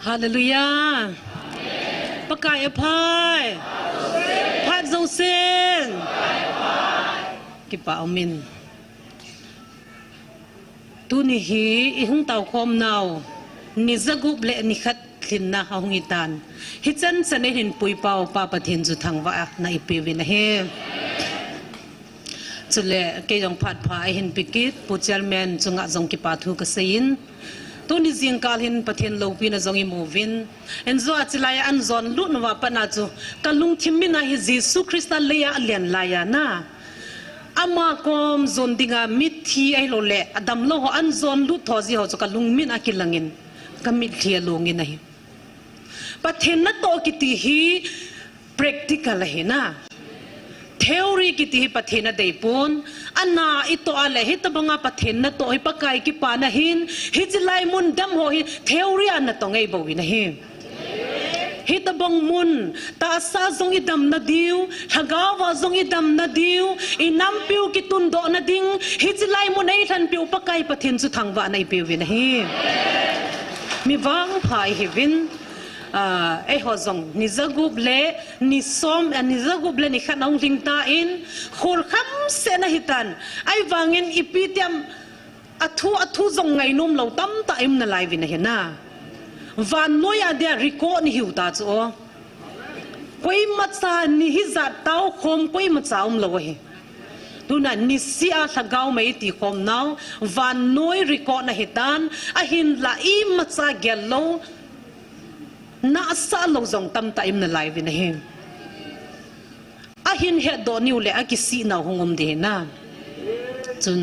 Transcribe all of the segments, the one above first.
Hallelujah ประกาศอภัยพัดทรงเส้นกิปะอามินตุนิฮีอิหงเต่าคอมนาวนิจกุบเลนิขัดขินนาหงอิตานฮิจันสเนหินปุยเปาปาปะเทนจุทังวะนาอิเปวินะเฮจุเลเกยองพัดพายหินปิกิตปุจเจลแมนจงะจงกิปาทูกเซีนตัวนี้จิงกาลหินปะเทนโลปีนะจงอิโมวินเอ็นโซอัจลายอันจอนลุนวาปนาจูกัลุงทิมินาฮิจิสุคริสต์เลยอัลเลนลายานาอามาคอมจอนดิงามิทีไอโลเลอดัมโลอันจอนลุทอจิฮอจุกัลุงมินอากิลังอินกัมิทียลงอินนะฮิปะเทนนัตโตกิติฮี practical เลยนะtheory kiti hi pathena deipon anna ito ale hi tabanga pathena to hi pakai ki pana hin hi chilai mun dam ho hi theory an to ngei bowi na hi hi tabang mun ta sa zong idam na diu hagawa zong idam na diu inam piu ki tun do na ding hi chilai mun ei than piu pakai pathen chu thangwa nai piu wi na hi mi wang phai hi winไอหัวจงนิจกุบเล่นิสอมนิจกุบเล่นิขันองลิงตาอินขูดคำเสนหิตันไอวางเงินอีปีเตียมอัทุจงไงนุ่มเราตั้มตาอิมนาไลวินะเห็นนะวันน้อยเดียริโกนิหิวตาจ้อกุยมัดซานิฮิจัดเต้าคมกุยมัดซาเราเฮดูน่ะนิสิอาทกาวไม่ตีคมน้าววันน้อยริโกนะหิตันไอหินละอิมัดซาเกลโลน่าสาลงจงตั้มตาอิมนาไลวินะเฮอาหินเฮดอนิวเลอากิสีนาหงอมดีนะจน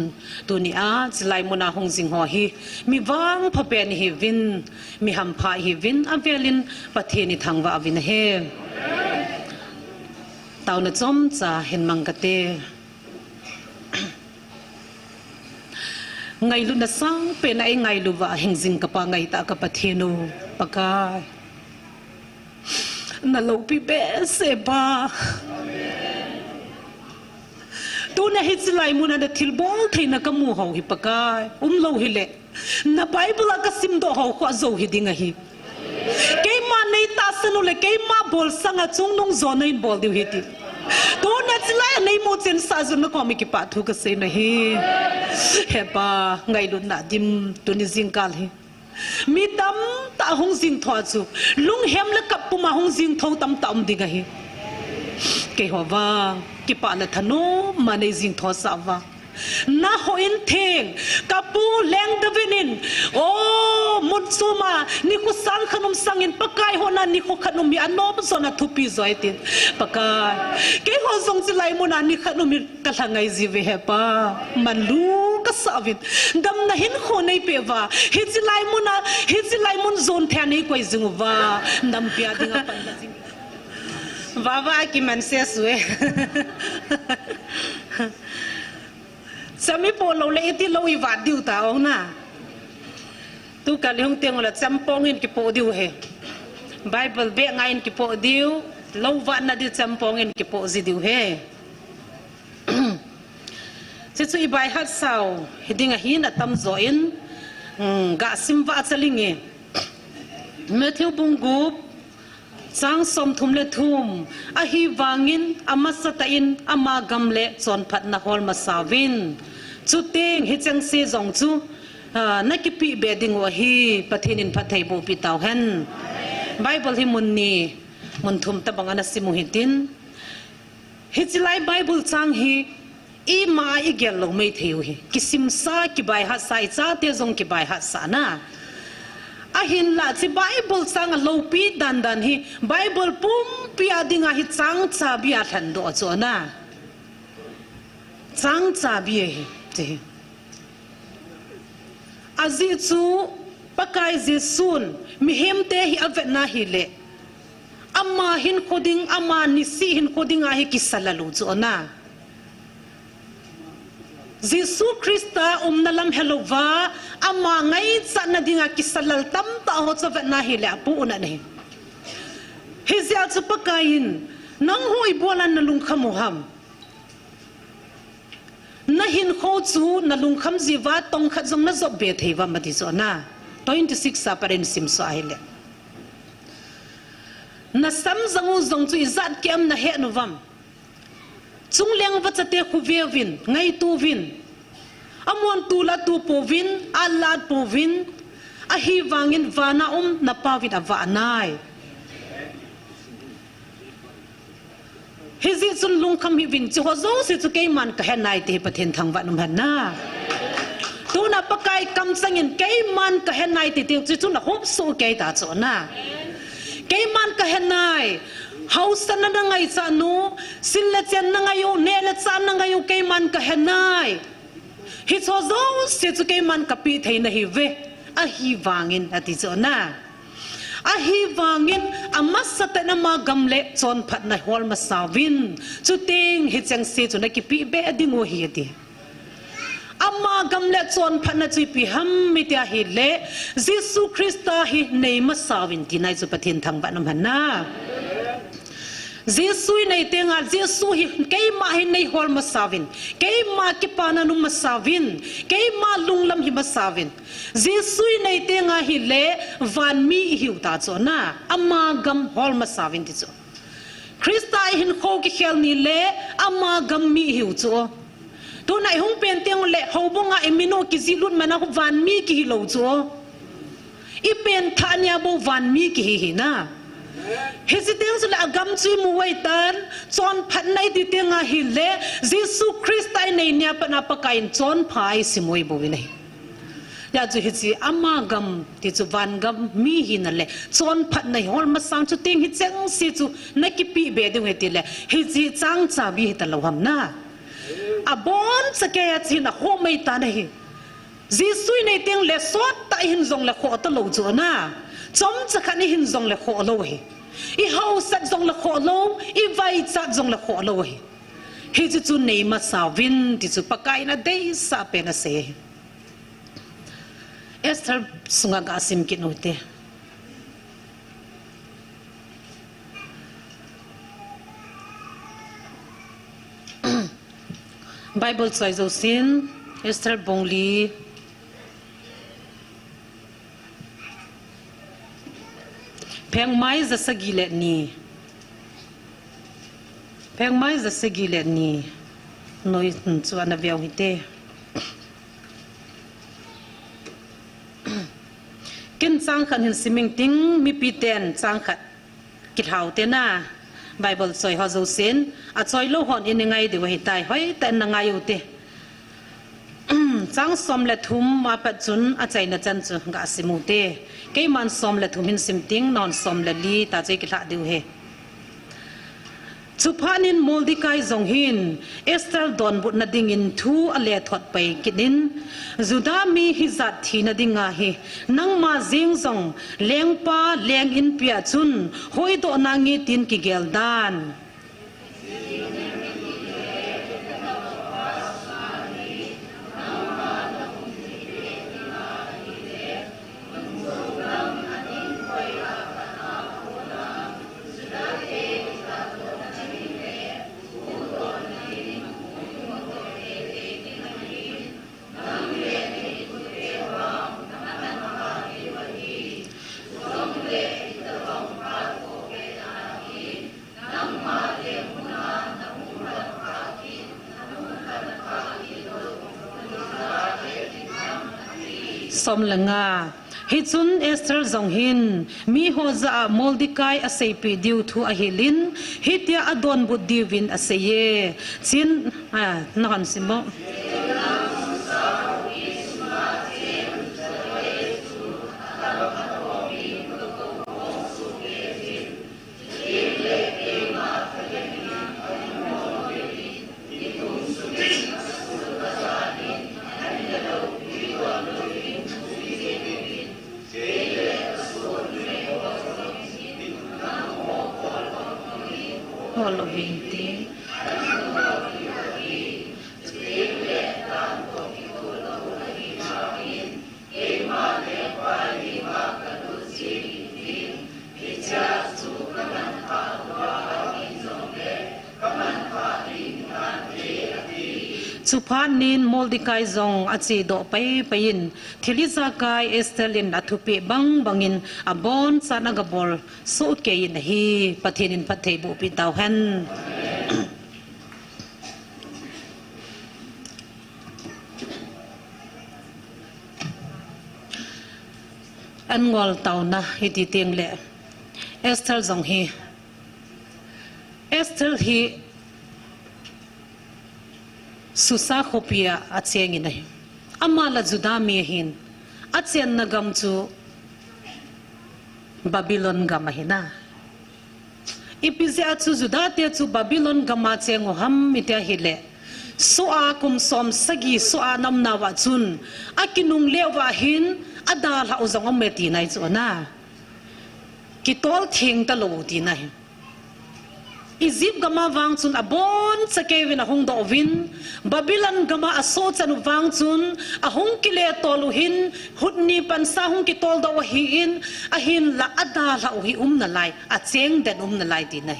ตัวนี้จะไล่มุนาหงสิงหอฮีมีวางพะเปนฮีวินมีหัมพาฮีวินอเวลินประเทศนิทางว่าวินะเฮตาวนะจอมจะเห็นมังกะเตไงลุนะสังเป็นไอไงลุว่าเฮงสิงกะปะไงตากะประเทศโนปะกายน่าลูกพี่เบสเซบาตัวนี้ฮิตไลมุนันเดทิลบอลที่นักมูเขาฮิปกายลูกฮิเล่น่าไบเบิลก็ซิมโดเขาขวาโจฮิดิงะฮิเกย์มาในตาสนุเลเกย์มาบอลสังอาจงนงจอนในบอลดิวฮิติตัวนี้ฮิตไลในโมเจนซาจุนก็มีกิปาทุกเซนฮิเฮปาไงลุนน่าดิมตัวนี้จิงกัลฮิมีตั้มตาหงสิงทอจูลุงเฮมเล็กกับปุ่มหงสิงทองตั้มตั้มดีกันฮิเกี่ยวว่ากิปาเลธนูมาในสิงทอสาวะน่าหัวอินเทงกับปูแรงดวินินโอ้มุดซูมานี่คุสังขนมสังอินปะกายหัวนั้นนี่คุขนมมีอันโนบสนัทุปีจอยตินปะกายเกี่ยวทรงจิไลมุนันนี่ขนมมีกะลังไงจีเวฮปามันลูกสาวินดำน่ะเห็นคนในเปวาฮิจิไลมุนาฮิจิไลมุนโซนแทนนี่กวยจิงว่าดำเปียดิงปันดาจิงว่ากิมันเสียสวยสามีโปเราเลยที่เราอีวาดดิวตาองน่ะตุกาลิฮงเตียงเราจำปองเห็นกิโปดิวเฮไบเบิลเบะไงเห็นกิโปดิวเราวัดน่ะดิจำปองเห็นกิโปซิดิวเฮเจ้าอีใบฮัดสาวเห็นงาหินตั้มโซอินกะซิมวาจะลิงเงเมื่อเที่ยวบุงกุบสังสมทุมเลทุมอาฮีวางินอามาสตาอินอามากำเละจอนพัดนาฮอลมาสาวินจุดเต็งฮิจังเซจงจูนักกิปีเบดิงวะฮีประเทศนินพัทไทยบูปิตาวเฮนไบเบิลฮิมุนนีมุนทุมตะบังอนัสซิมุฮิตินฮิจไลไบเบิลจังฮีอีมาอีเกลลงไม่เที่ยวฮีกิซิมซากิบายฮัสไซจ้าเตจงกิบายฮัสซานะอาหินละที่ไบเบิลสังโลปีดันฮีไบเบิลปุ่มปีอดิงาฮิจังซาบีอาทันโดจวนะจังซาบีฮีเจอาจิจูปะกายจิซุนมิเฮมเตฮีอเวนาฮิเลอามาหินโคดิงอามานิสีหินโคดิงอาฮิกิสลาลูจวนะYesu Krista na lam helova ama ngai sa na dinga kisalal tam ta ho sa na hila pu una ne hizia chu pakain nang hoi bolan na lung khamuham na hin kho chu na lung kham jiwa tong khat jong na zob be theiwa mati zo na 26 sa paren sim so ai le na sam zangu zong chu izat kem na he nuvam chung leng va chate khu ve vin ngai tu vin amon tu la tu po vin alat po vin a hi wangin vana na pavin awa nai hizi sun lung kham hi vin chu ho zo se chu ke man ka hen nai te pathen thang wa num han na tu na pakai kam sangin ke man ka hen nai te te chu na hop so ke ta chu na ke man ka hen nai hausa na ngai sa nu sille chen na ngayu ne le sa na ngayu ke man ka hen nai hi cho zo se chu ke man ka pi thei na hi ve a hi wangin ati chu na a hi wangin amasata na ma gamle chon phat na hol ma sawin chu ting hi chang se chu na ki pi be adingo hi ati amma gamle chon phat na chu pi ham mi tia hi le Jesu Christa hi nei ma sawin ti nai chu pathin thang ba nam na Jesu nei tenga Jesu hi keima hi nei hol ma sawin keima ki pana nu ma sawin keima lunglam hi ma sawin Jesu nei tenga hi le van mi hiu ta cho na amma gam hol ma sawin ti cho Christa hin kho ki khel ni le amma gam mi hiu cho tu nai hung pen teng le hobonga emino ki zilut mana ko van mi ki hi lo cho I pen thanya bo van mi ki hi na Hesiteng sula agam chui muwai tan chon phat nai ti tenga hi le Jesu Christai nei nya pa na pakain chon phai simoi bo nei ya chu hi chi ama gam ti chu van gam mi hi na le chon phat nei hol ma sang chu ting hi chang si chu na ki pi be de he ti le hi chi chang cha bi hi ta lo ham na a bon sa ke ya chi na ho mai ta nei Jesu nei teng le sot ta hin zong le kho ta lo chu na chom cha khani hin zong le kho lo hi I hau sat zong le kho lo I vai cha zong le kho lo hi hi chu nei ma sa vin ti chu pakai na dei sa pe na se Esther sunga ga sim ki no te Bible choi zo sin Esther bongli Peng mai za sagile ni Peng mai za sagile ni Noi chu ana veu hite Ken chang khan hin siming ting mi pi ten chang khat kit hau te na Bible choi ho zo sen a choi lo hon in ngai de hi tai hoi ta na ngai u te chang som le thum ma pa chun a chai na chan chu ga simu te ke man som le thum hin sim ting non som le li ta chei ki la du he Chupanin Moldikai zong hin Esther don but na ding in thu ale thot pai kinin Juda mi hi zat thi na dinga hi nang ma jing zong leng pa leng in pia chun hoi do na ngi tin ki gel dan som langa hi chun Esther zong hin mi ho za Moldikai a sei pi diu thu a hilin hitia adon bu divin a seye chin na han simo Holo 20 Chu Supanin Moldikai zong aci do pai pain Thiliza kai Estelin athupe bangin abon sanagabol so kein hi pathinin patheibu pitaw han Angol tauna hiti tiang le Estel zong hi Estel hi Susa kopia atsiang inay amala judami hin atsian nagam chu Babylon gamahina ipizia chu judate chu Babylon gama chengo ham mitya hile soa kum som sagi soa nam nawa chun akinung lewa hin adal ha uzang meti nai chona kitol thing ta lo ti nai Izip gama wang chun abon sa kevin ahong dovin Babylon gama aso chanu wang chun ahong kile toluhin hudni pansa hong kitol do hiin ahin la adala uhi na lai acheng den na lai dinai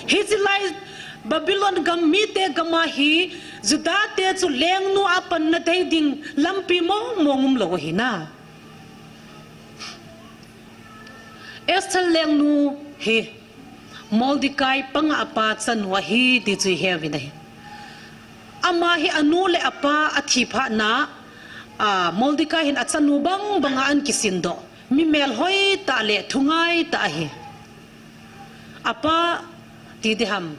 hizilai Babylon gam mite gama hi judate chu lengnu apan na ding lampi mo mongum lo hina Estel lengnu hi Moldikai panga apa san wahi di cui hevinai ama hi anule apa athipa na Moldikai hin atsanu bangaan kisindo mimel hoi ta le thungai ta hi apa tidiham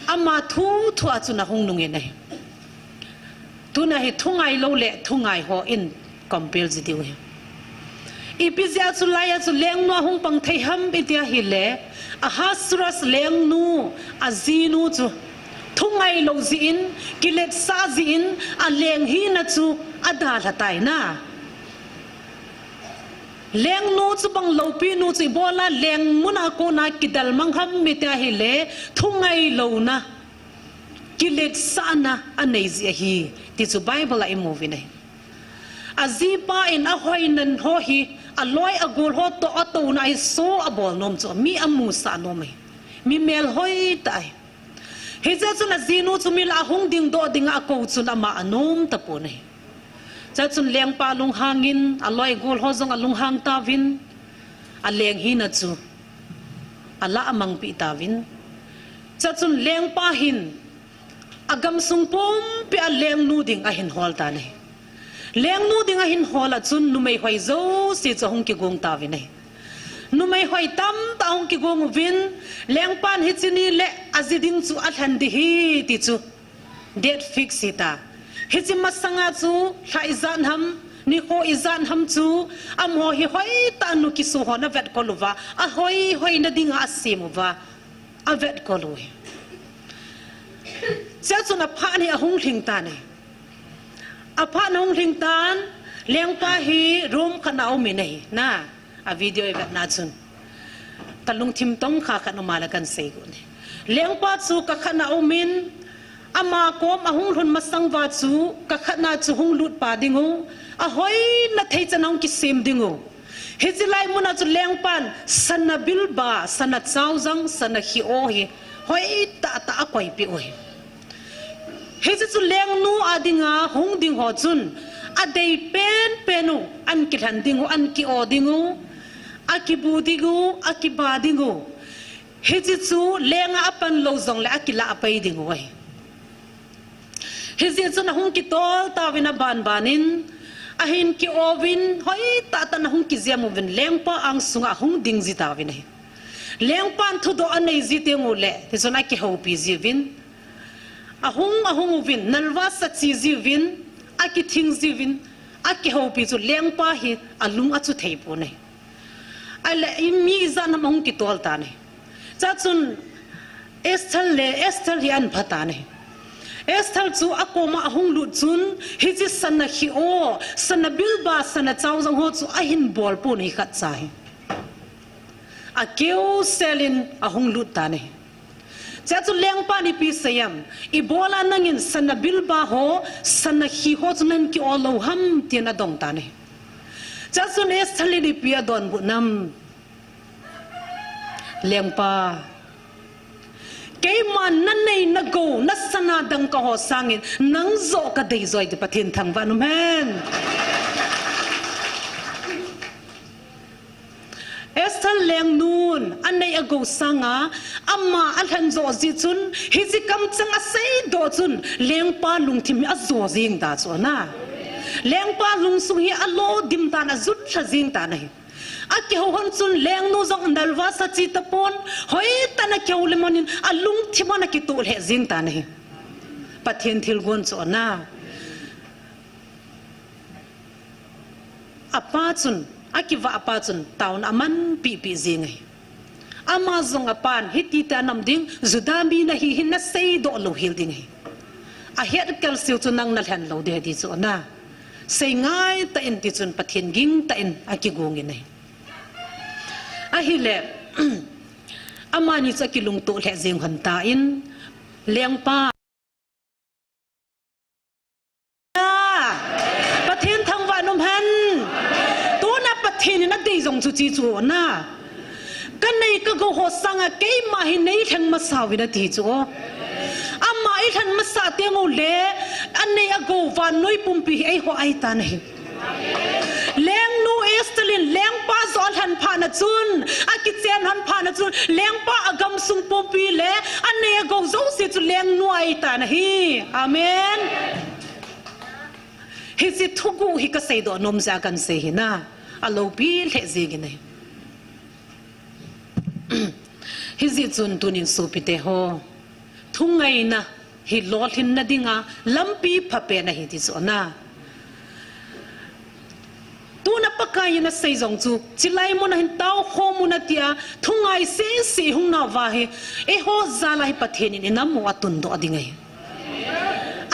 ama thu achuna hongnunge nai tuna hi thungai lo le thungai ho in compare jidiwe ipizia chulaya chu lengno hong pang thei ham itia hi le ahasras lengnu azinu chu thungai lo zin kilet sa zin a leng hi na chu adal hatai na lengnu chu bang lopi nu chu bola leng muna ko na kidal mangham mitia hi le thungai lo na kilet sa na anei zi hi ti chu bible a movie nei azipa in a hoinan ho hi aloi agul ho to ato na so abol nom cho mi amu sa nom mi mel hoi tai heza chun azinu chu mil ahung ding do ding a ko chun ama anom tapo nei cha chun leng pa lung hangin aloi gul ho jong alung hang tavin a leng hi na chu ala amang pi tavin cha chun leng pa hin agam sung pom pi a leng nu ding a hin hol ta nei leng nu dinga hin hola chun numei hoi zo si chong ki gong ta vi nei numei hoi tam ta hong ki gong vin leng pan hi chini le azidin chu athan di hi ti chu date fix ita hi chi masanga chu thaizan ham ni ho izan ham chu amo hi hoi ta nu ki su hona vet koluwa a hoi na dinga asimuwa a vet kolui cha chuna pha ni a hong thing ta nei apa nong ringtan leng pa hi room khanau mi nei na a video event na chun talung thim tong kha khan malakan sei gu ne leng pa chu ka khanau min ama kom ahung hun masang wa chu ka khana chu hung lut pa dingu a hoi na thei chanong ki sim dingu hijilai muna chu leng pan sana bilba sana chaujang sana hi o hi hoi ta akoi pi oi hezi chu leng nu adinga hong ding ho chun adei penu an ki than dingu an ki o dingu akibu dingu akiba dingu hezi chu lenga apan lo zong le akila apai dingu wai hezi chu na hong ki tol ta wina banin ahin ki ovin hoi ta na hong ki ziamu vin leng pa ang sunga hong ding ji ta win leng pan thu do anei ji tengu le ti chuna ki ho pi ji vin ahung vin nalwa sa chi vin aki thing vin aki ho pi chu leng pa hi alung achu thei po nei ala imi zan mong ki tol ta nei cha chun Estel hi an phata nei Estel chu akoma ahung lu chun hi chi sana hi o sana bilba sana chau jang ho chu ahin bol po nei khat chai a keu selin ahung lu ta nei cha chu leng pa ni pi sayam ibola nangin sana bilba ho sana hi ho chunan ki olo ham tina dong ta ne cha chu ne sthali ni pi adon bu nam leng pa cái mà năn này nó go nó sana đằng cả họ sang in nắng gió cả đầy rồi thì bắt thiên thằng vạn nôm hen Esther leng nun anh này go sang á amma anh han gió gì chun hi chỉ cầm chăng á say do chun leng pa lung thim á gió riêng ta cho na leng pa lung sung hi alo dim ta na zut sa riêng ta này a kêu hôn chun leng nu zong dalwa sa chi tapon hoi ta na kêu lemonin a lung thima na ki tu le riêng ta này pathian thil gon cho na apa chun akiwa apa chun taun aman pi riêng ai ama zong apan hiti ta nam ding zudami na hi hin na sei do lo hil ding ai a het kal siu chun nang na hlan lo de di cho na sei ngai ta in ti chun pathian ging ta in akigong in ai a hi le amani cha kilung to le jeng han ta in leng pa pathian thang wa nom han to na pathian na dei jong chu chi chu na kan nei ka go ho sanga ke ma hi nei thang ma sawi na ti chu amma i than ma sa te ngo le an nei a go wa noi pumpi ai ho ai ta nei leng nu estelin leng pa zol han pha na chun a ki chen han pha na chun leng pa agam sung pumpi le an nei a go zo se chu leng nu ai ta na hi amen hi si thugu hi ka sei do nom za kan se hi na alo pi le ze gi nei hi zi chun tunin su pi te ho thungai na hi lol hin na dinga lampi phape na hi ti so na tu na pakai na sei jong chu chilai mo na hin tau kho mu na tia thungai se hung na wa he e ho za lai pathen ni nam mo atun do adingai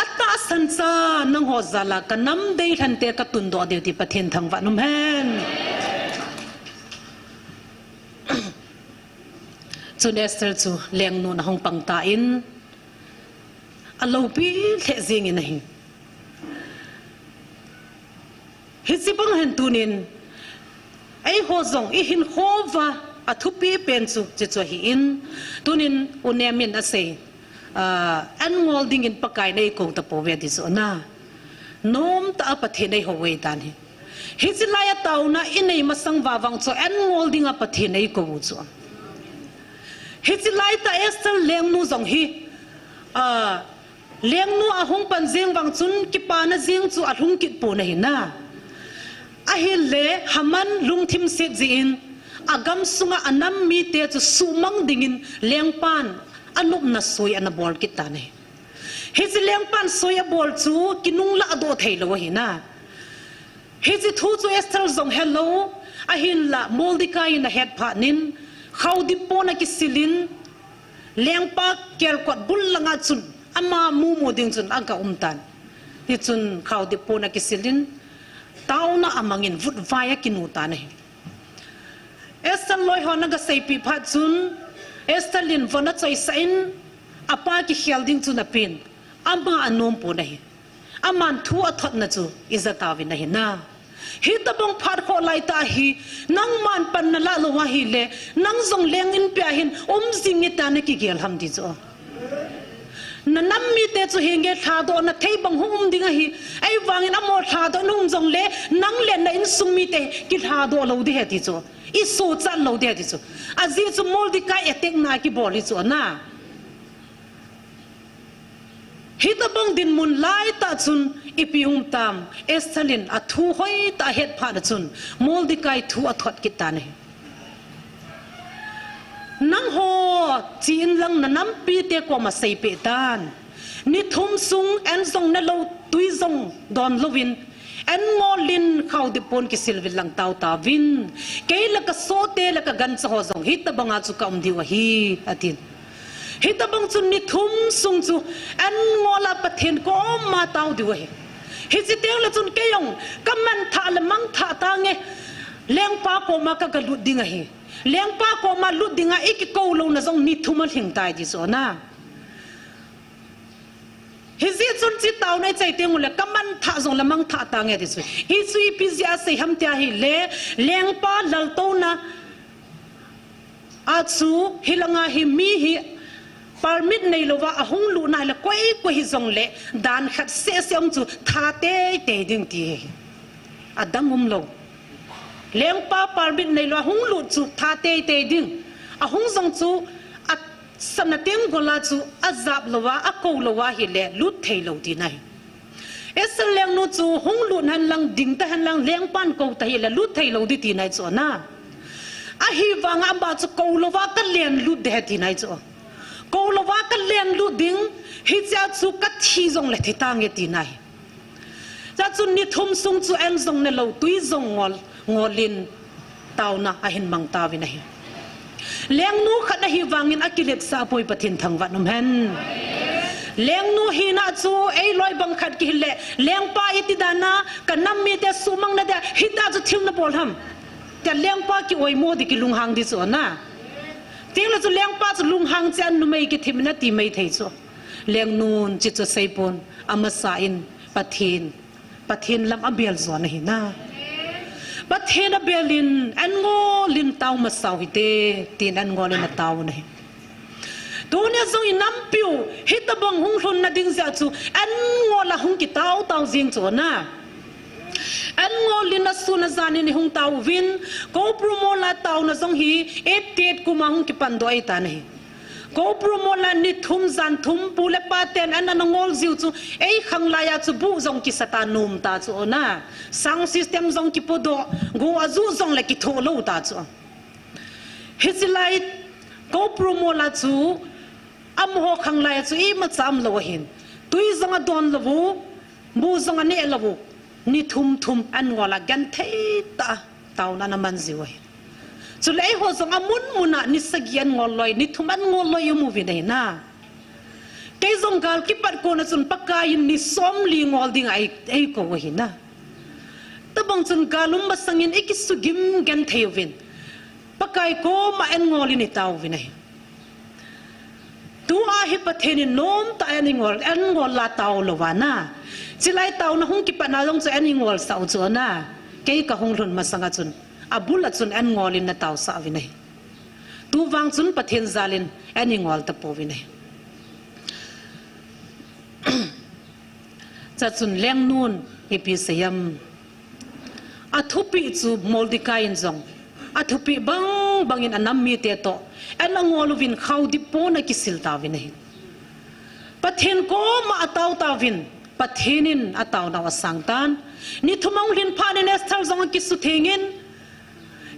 atta sansa nang ho za la ka nam dei than te ka tun do de ti pathen thang wa num hen chun Esther chu leng nu na hong pang ta in alo pi le jing in hi hi si bang hen tunin ai ho zong I hin khova athupi pen chu che chu hi in tunin unemin ase an ngol ding in pakai nei ko ta po ve di so na nom ta pathe nei ho we tan hi si la ya tau na in nei masang wa wang cho an ngol ding a pathe nei ko bu chu hi si lai ta Esther leng nu zong hi leng nu a hong pan jeng wang chun ki pa na jeng chu a hung ki pu na hi na a hi le haman lung thim se ji in agam sunga anam mi te chu sumang dingin leng pan anup na soi ana bol ki ta ne hi ji leng pan soi a bol chu kinung la do thei lo hi na hi ji thu chu Esther zong hello a hin la Mordecai in a head pha nin khawdi pona ki silin leng pa ker kot bul langa chun ama mu ding chun aga umtan ti chun khawdi pona ki silin tauna amangin vut vaya kinu ta ne Esther loi hona ga sei pi pha chun Esther lin vona choi sain apa ki helding chun a pin ama anom po nahi aman thu athot na chu izata wi nahi na hi tabong phar kho lai ta hi nang man pan na la lo wa hi le nang zong leng in pya hin jing ta na ki gel ham di cho na nam mi te chu henge tha do na thei bang hum dinga hi ai wangin amo tha do nung jong le nang le na in sum mi te ki tha do lo de he ti cho I so chan lo de ti cho azi chu Mordecai etek na ki boli cho na hita bang din mun lai ta chun ipium tam Estherlin a thu hoi ta het pha da chun Mordecai thu a thot ki ta ne nang ho chin lang na nam pi te ko ma sei pe tan ni thum sung en song na lo tui song don lovin en ngolin khaw de pon ki silvil lang taw ta win ke la ka so te la ka gan cho song hita banga chu kam diwa hi atin hita bang chun ni thum sung chu an ngola pathen ko ma taw diwa hi hi chi te la chun ke yong kaman tha la mang tha ta nge leng pa ko ma ka lut dinga hi leng pa ko ma lut dinga ik ko lo na jong ni thuma hing tai di so na hi zi chun chi taw nei chai te ngule kaman tha jong la mang tha ta nge di so hi sui pi zia se ham tia hi le leng pa lal to na a chu hilanga hi mi hi permit nei lova ahung lu nai la koi zong le dan khat se seom chu tha te ding ti adangum lo leng pa permit nei lo hung lu chu tha te ding ahung zong chu at sanatem gola chu azab lova ako lova hi le lut thei lo ti nai esel leng nu chu hung lu han lang ding ta han lang leng pan ko ta hi le lut thei lo di ti nai chu na a hi wanga ba chu ko lova ka len lut de ti nai chu ko lova ka len lut ding hi cha chu ka thi zong le thi tang ye ti nai cha chu ni thum sung chu en zong ne lo tui zong ngolin tau na a hin mang ta vi nai leng nu khat na hi wangin akilet sa poi pathin thang wa num hen leng nu hi na chu ei loi bang khat ki le leng pa iti dana kanam mi te sumang na de hi ta chu thil na bol ham te leng pa ki oi mo di ki lung hang di chu na ting la chu leng pa chu lung hang chan nu mai ki thim na ti mai thei chu leng nun chi chu sei pon ama sa in pathin lam abial zo na hi na pathin abelin an ngo lin taw ma saw hi te tin an ngo lin taw na hi tunia zong inam piu hitabang hung hun na ding za chu an ngo la hung ki taw jing chu na an ngo lin na su na zani ni hung taw win ko promo la taw na zong hi etet kuma hung ki pan do ai ta nei ko promo la ni thum zan thum pu le pa ten an na ngol ziu chu ei khang la ya chu bu zong ki sata num ta chu na sang system zong ki podo go azu zong la ki tho lo ta chu hisilai ko promo la chu amho khang lai chu i ma cham lo hin tui zanga don lobu bu zanga ne lobu ni thum an ngola gan thei ta taw na man ziwa chu lei ho zanga muna ni sagian ngoloi ni thum an ngoloi mu vi nei na ke zong gal ki pat ko na chun pakai ni som li ngol ding ai ko wa hin na tabang chun galum ba sangin ikisugim gan thei vin pakai ko ma en ngoli ni taw vi nei tu a hi patheni nom ta aningol an ngol la taw lowana chilai taw na hung ki pana long chu aningol sau chu na ke ka hung run ma sanga chun abula chun an ngolin na taw sa vi nei tu wang chun pathen zalin aningol ta po vi nei cha chun leng nun hi pi sayam athupi chu moldikai in zong athupi bangin anam mi te to an angoluvin khawdi pona kisil tawin hi pathen ko ma ataw tawin pathenin ataw na wasangtan ni thumang lin phanen esthal zong ki su thengin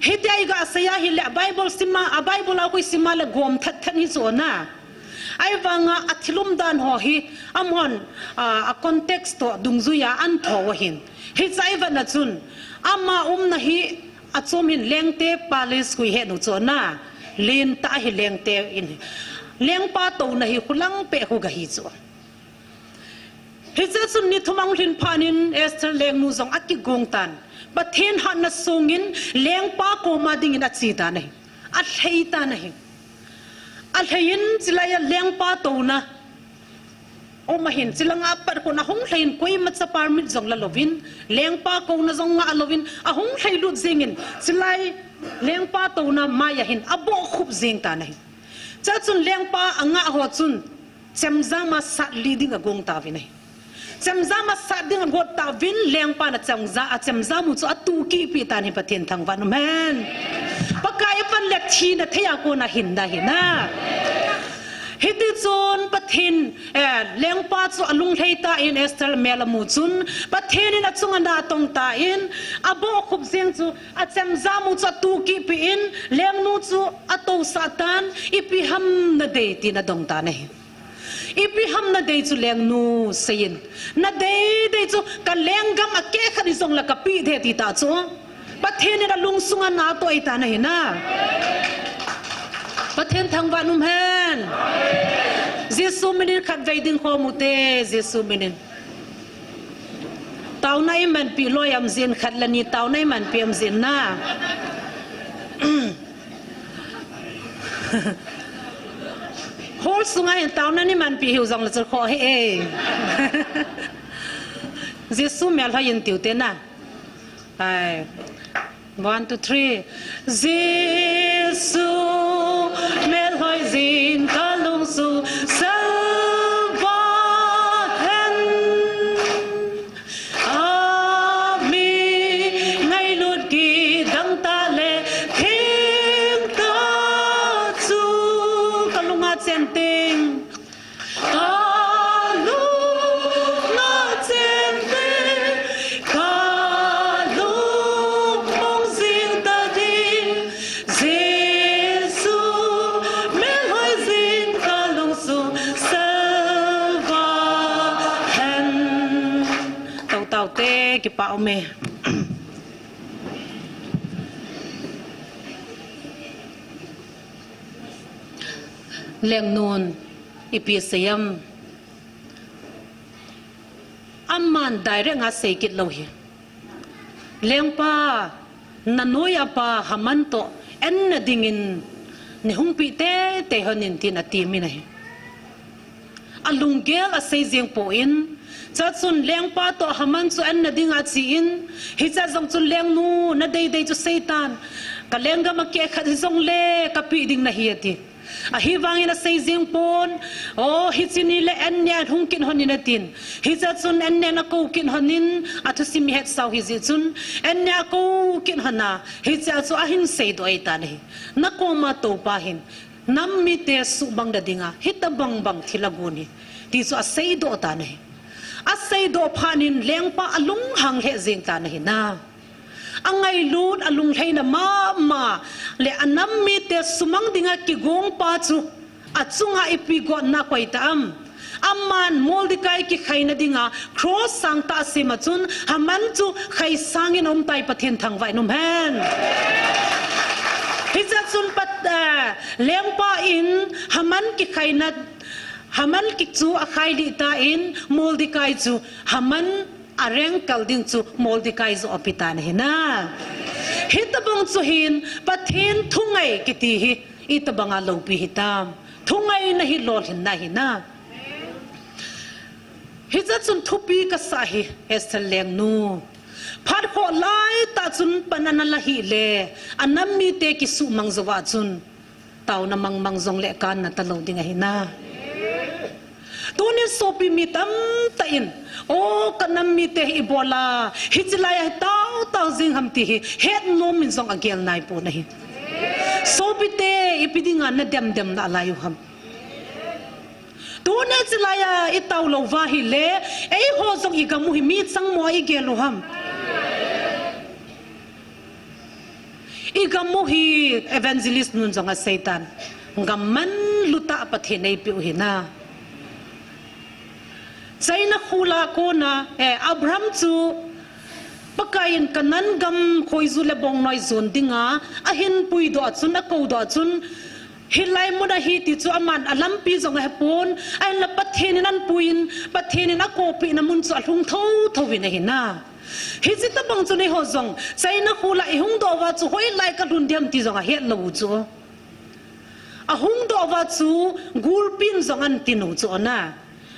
hedai ga saya hi le bible sima a bible a koi sima le gom that ni zo na ai wanga athilum dan ho hi amon a context to dungzuya an tho hin hi chai va na chun ama na hi achomin lengte palace kui he no chona len ta hi lengte in leng pa to na hi khulang pe hu ga hi chu hi cha chun ni thumang lin phanin esther leng nu zong akki gong tan pathen han na songin leng pa ko ma ding in a chi ta nei a thei ta nei a thein chilaya leng pa to na o mahin chilanga par ko na hong thain koi ma cha permit zong la lovin leng pa ko na zong nga lovin a hong thai lut zingin chilai leng pa to na maya hin abo khup zing ta nei cha chun leng pa anga ho chun chamza ma sa leading a gong ta vi nei chamza ma sa ding a got ta vin leng pa na chamza mu chu atu ki pi ta ni pathen thang wa no men pakai pan le thi na thaya ko na hin da hi na hiti chun pathin leng pa chu alung heita in estel melamu chun pathin in achunga na tong ta in abo khup zing chu achem zamu chu tu ki pi in leng nu chu ato satan ipi ham na de ti na dong ta nei ipi ham na de chu leng nu sein na de chu ka leng gam a ke khani song la ka pi the ti ta chu pathin in alung sunga na to ita na hi na pathen thang wa num hen jesu minin khat veiding kho mute jesu minin taw nai man pi loyam zin khat lani taw nai man piam zin na hol sunga hen taw nani man pi hiu zong la chur kho he jesu mel ha yin tiu te na ai 1 2 3 Jesu mel hoi zin ka lung su ki pau me leng nun ipi sayam amman direct nga say kit lo hi leng pa nanoya pa hamanto en na dingin ni humpi te honin tin ati mi na hi alunggel a say jeng po in cha chun leng pa to haman chu en na ding a chi in hi cha jong chun leng nu na dei chu satan ka lenga ma ke khat jong le ka pi ding na hi ati a hi wangin a sei jing pon o hi chini le en nya hung kin honin atin hi cha chun en nya na ko kin honin a thu sim het sau hi ji chun en nya ko kin hana hi cha chu a hin sei do ai ta nei na ko ma to pa hin nam mi te su bang da dinga hi ta bang thilaguni ti chu a sei do ta nei a sei do phanin leng pa alung hang he jing ta nei na angai lut alung theina ma le anam mi te sumang dinga ki gong pa chu achunga ipi go na koita amman moldikai ki khaina dinga cross sang ta sima chun haman chu khai sangin om tai pathin thang vai num hen hiza chun pat lengpa in haman ki khaina haman ki chu a khai di ta in moldikai chu haman areng kalding chu moldikai zo opitan hina hitabang chu hin pathin thungai kiti hi itabanga lopi hitam thungai na hi lol hin na hina hiza chun thupi ka sahi esel leng nu phat kho lai ta chun panana la hi le anammi te ki su mangzawa chun taw na mang zong le kan na talo dinga hina tunin sopi mitam ta in o kanam mi te ibola hichilaya taw jing hamti hi het no min zong agel nai po nahi sopi te ipidinga na dem na layu ham tune chilaya itaw lo wa hi le ei ho zong igamu hi mi chang mo i gelo ham igamu hi evangelist nun zong a satan ngaman luta pathe nei pi hina China khula ko na Abraham chu pakayin kanan gam khoizu le bong noi zon dinga ahin pui do chun a ko do chun hilai mu da hi ti chu aman alam pi zong he pon ai la pathen nan puin pathen na ko pi na mun chu alung tho na hina hi chi ta bang chu nei ho zong China khula I hung do wa chu hoi lai ka dun diam ti zong a het lo chu a hung do wa chu gur pin zong an tinu chu na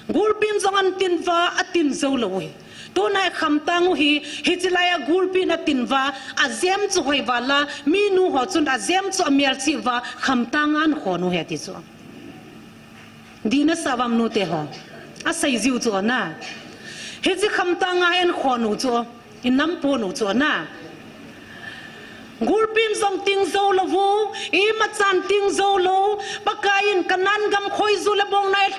gulpin zongan tinwa atin zolowi to na khamtangu hi hichilaya gulpin atinwa azem chu hoiwala minu ho chun azem chu amial chiwa khamtangan khonu he ti chu dina sawam nu te ho a sai jiu chu na hichi khamtanga en khonu chu inam po nu chu na gulpin zong ting zolowu I machan ting zolo pakain kanan gam khoizu le bong nai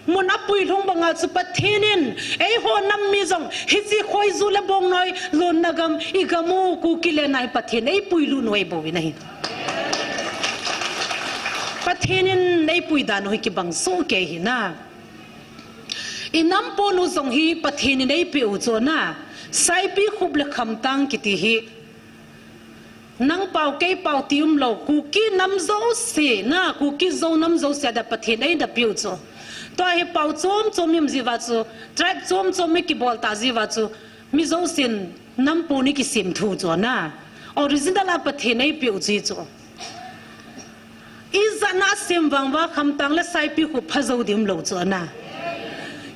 mun apui thong banga chu pathinin ei ho nam mi jong hichi khoi zu le bong noi lon nagam igamu ku kile nai pathin ei puilu noi bo nahi pathinin ei pui da noi ki bang so ke hi na inam po nu jong hi pathinin ei pi u cho na sai pi khub le kham tang ki ti hi nang pau ke pau tium lo ku ki nam zo se na ku ki zo nam zo se da pathin ei da pi u cho to he pau chom mim jiwa chu tribe chom me ki bol ta jiwa chu mi zo sin nam pu ni ki sim thu cho na original a pathe nei pi u ji chu izana sim wangwa khamtang la sai pi khu phazo dim lo cho na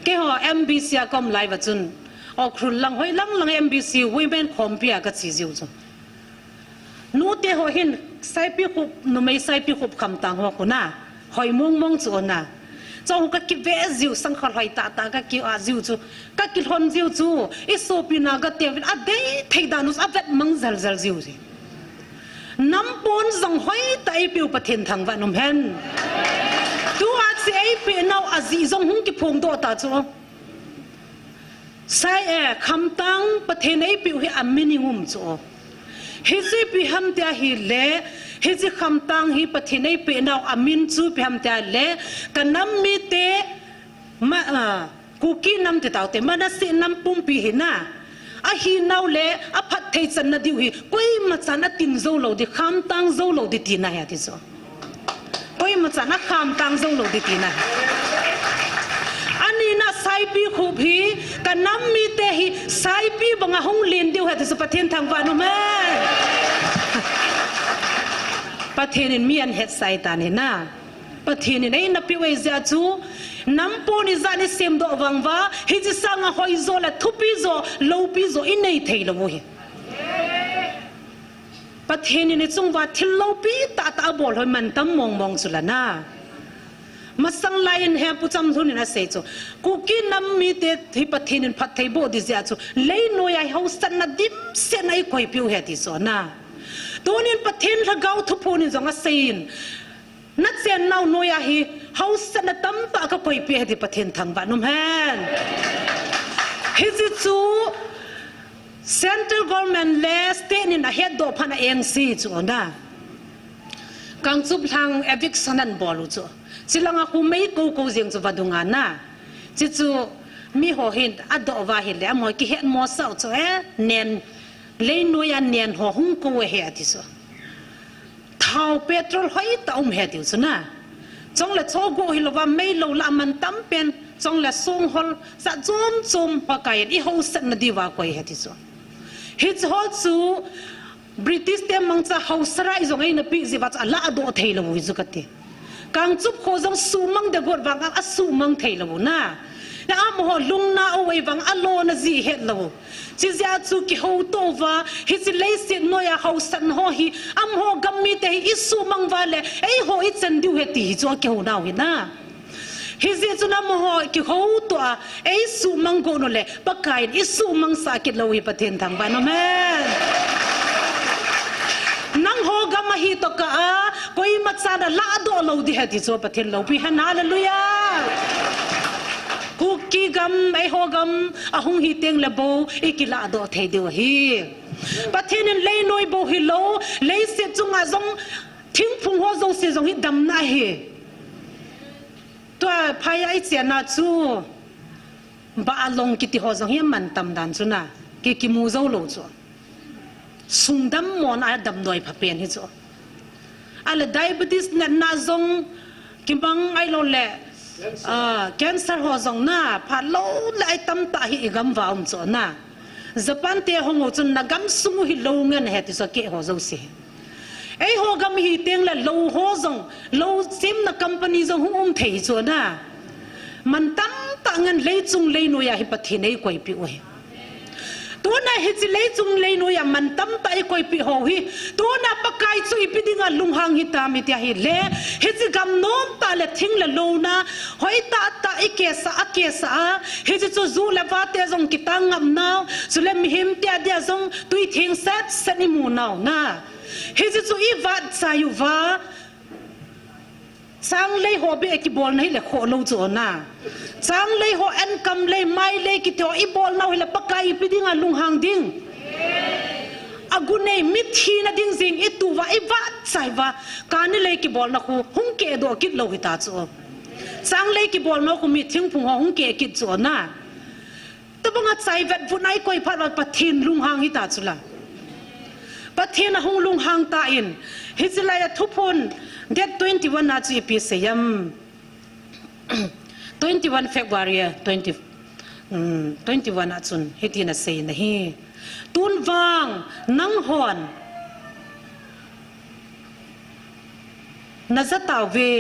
ke ho mbc a kom live chun o khul lang hoi lang mbc women khompia ka chi jiu chu nu te ho hin sai pi khu nu mai sai pi khu khamtang ho ko na hoi mong chu na chong ka ki ve ziu sang khol hai ta ka ki a ziu chu ka ki thon ziu chu isopina ga te a dei theidanus a vet mang zal ziu ji nam pon zong hoi tai piu pathen thang wa nom hen tu a se ai pe nau a zi zong hung ki phong do ta chu sai kham tang pathen ai piu hi a minimum chu hi si pi ham ta hi le hi chi kham tang hi pathinei pe naw amin chu pham ta le kanam mi te ma ku ki nam te taw te mana si nam pum pi hina a hi nau le a phat thei chan na diu hi koi ma chan a tin zo lo di kham tang zo lo di ti na ya ti zo koi ma chan a kham tang zo lo di ti na ani na sai pi khu phi ka nam mi te hi sai pi banga hong len diu ha ti so pathen thang wa no ma pathen in mi an het sai ta ne na pathen in ai na pi we za chu nam po ni za ni sem do wang wa hi ji sang a hoi zo la thu pi zo lo pi zo in nei thei lo hi pathen in chung wa thil lo pi ta ta bol hoi man tam mong mong chu la na masang lain he pu cham thun na se chu ku ki nam mi te thi pathen in phat thei bo di za chu lei no ya ho san na dim se nai koi piu he ti so na tonin pathen la gau thu phu ni zonga sein na chen nau no ya hi ho san na tam ta ka koi pi he ti pathen thang ba num han hi ji chu central government le state in a head do phana eng si chu na kang chup thang eviction an bolu chu silanga khu mei ko ko jeng chu vadunga na chi chu mi ho hin ado wa hi le mo ki het mo sau chu nen le no ya nen ho hung ko he ati so thau petrol hoi ta he ti chu na chong la cho go hi lo wa mei lo la man tam pen chong la song hol sa chum pa kai i ho san na di wa ko he ti so hits ho chu British te mangcha hausrai zong ai na pi ziwa ala do thei lo wi zukati kang chup kho jong su mang de gor wang a su mang thei lo na na am ho lung na away wang alo na zi het lo chi zia chu ki ho to wa hi si lei si no ya hausan ho hi am ho gam mi te hi su mang wa le ei ho i chen du he ti cho ke ho na wi na hi zi chu na mo ho ki ho to a ei su mang go no le pa kai i su mang sa ki lo hi pathen thang ba no man nang ho gam hi to ka a koi ma cha da la do lo di ha ti cho pathen lo pi han hallelujah ku ki gam ai ho gam a hung hi teng le bo e ki la do thei de hi pathen in lei noi bo hi lo lei se chunga zong thing phung ho zo se zong hi dam na hi to phai ai che na chu ba long ki ti ho zong hi man tam dan chu na ki mu zo lo chu sung dam mon a dam noi pha pen hi chu ala diabetes na zong kim bang ai lo le cancer ho zong na pha lo lai tam ta hi gam wa um cho na Japan te hong ho chun na gam sungu hi lo ngan he ti so ke ho zo se ei ho gam hi teng la lo ho zong lo sim na company zong hum thei cho na man tam ta ngan le chung le no ya hi pathi nei koi pi we to na hi chi le chung le no ya man tam ta i koi pi ho hi to na pakai chu i pi dinga lung hang hi ta mi tia hi le hi chi gam nom ta le thing la lo na hoi ta ta i ke sa hi chi chu zu la wa te zong ki tang ngam naw su le mi him tia dia zong tui thing sat sani mu naw na hi chi chu i wat sa yu wa sang lei ho be ki bol nei le kho lo cho na sang lei ho an kam lei mai le ki to i bol na le pakai pi dinga lung hang ding agune mi thi na ding jing i tu wa i wa sai wa kan le ki bol na khu hung ke do kit lo hi ta cho sang lei ki bol na khu mi thing phung ho hung ke kit cho na to banga sai vet bu nai koi phat wa pathin lung hang hi ta chula pathin hung lung hang ta in hi chila ya thupon that 21 na chi pi sayam 21 February 21 na chun hitina sei na hi tun wang nang hon na zata we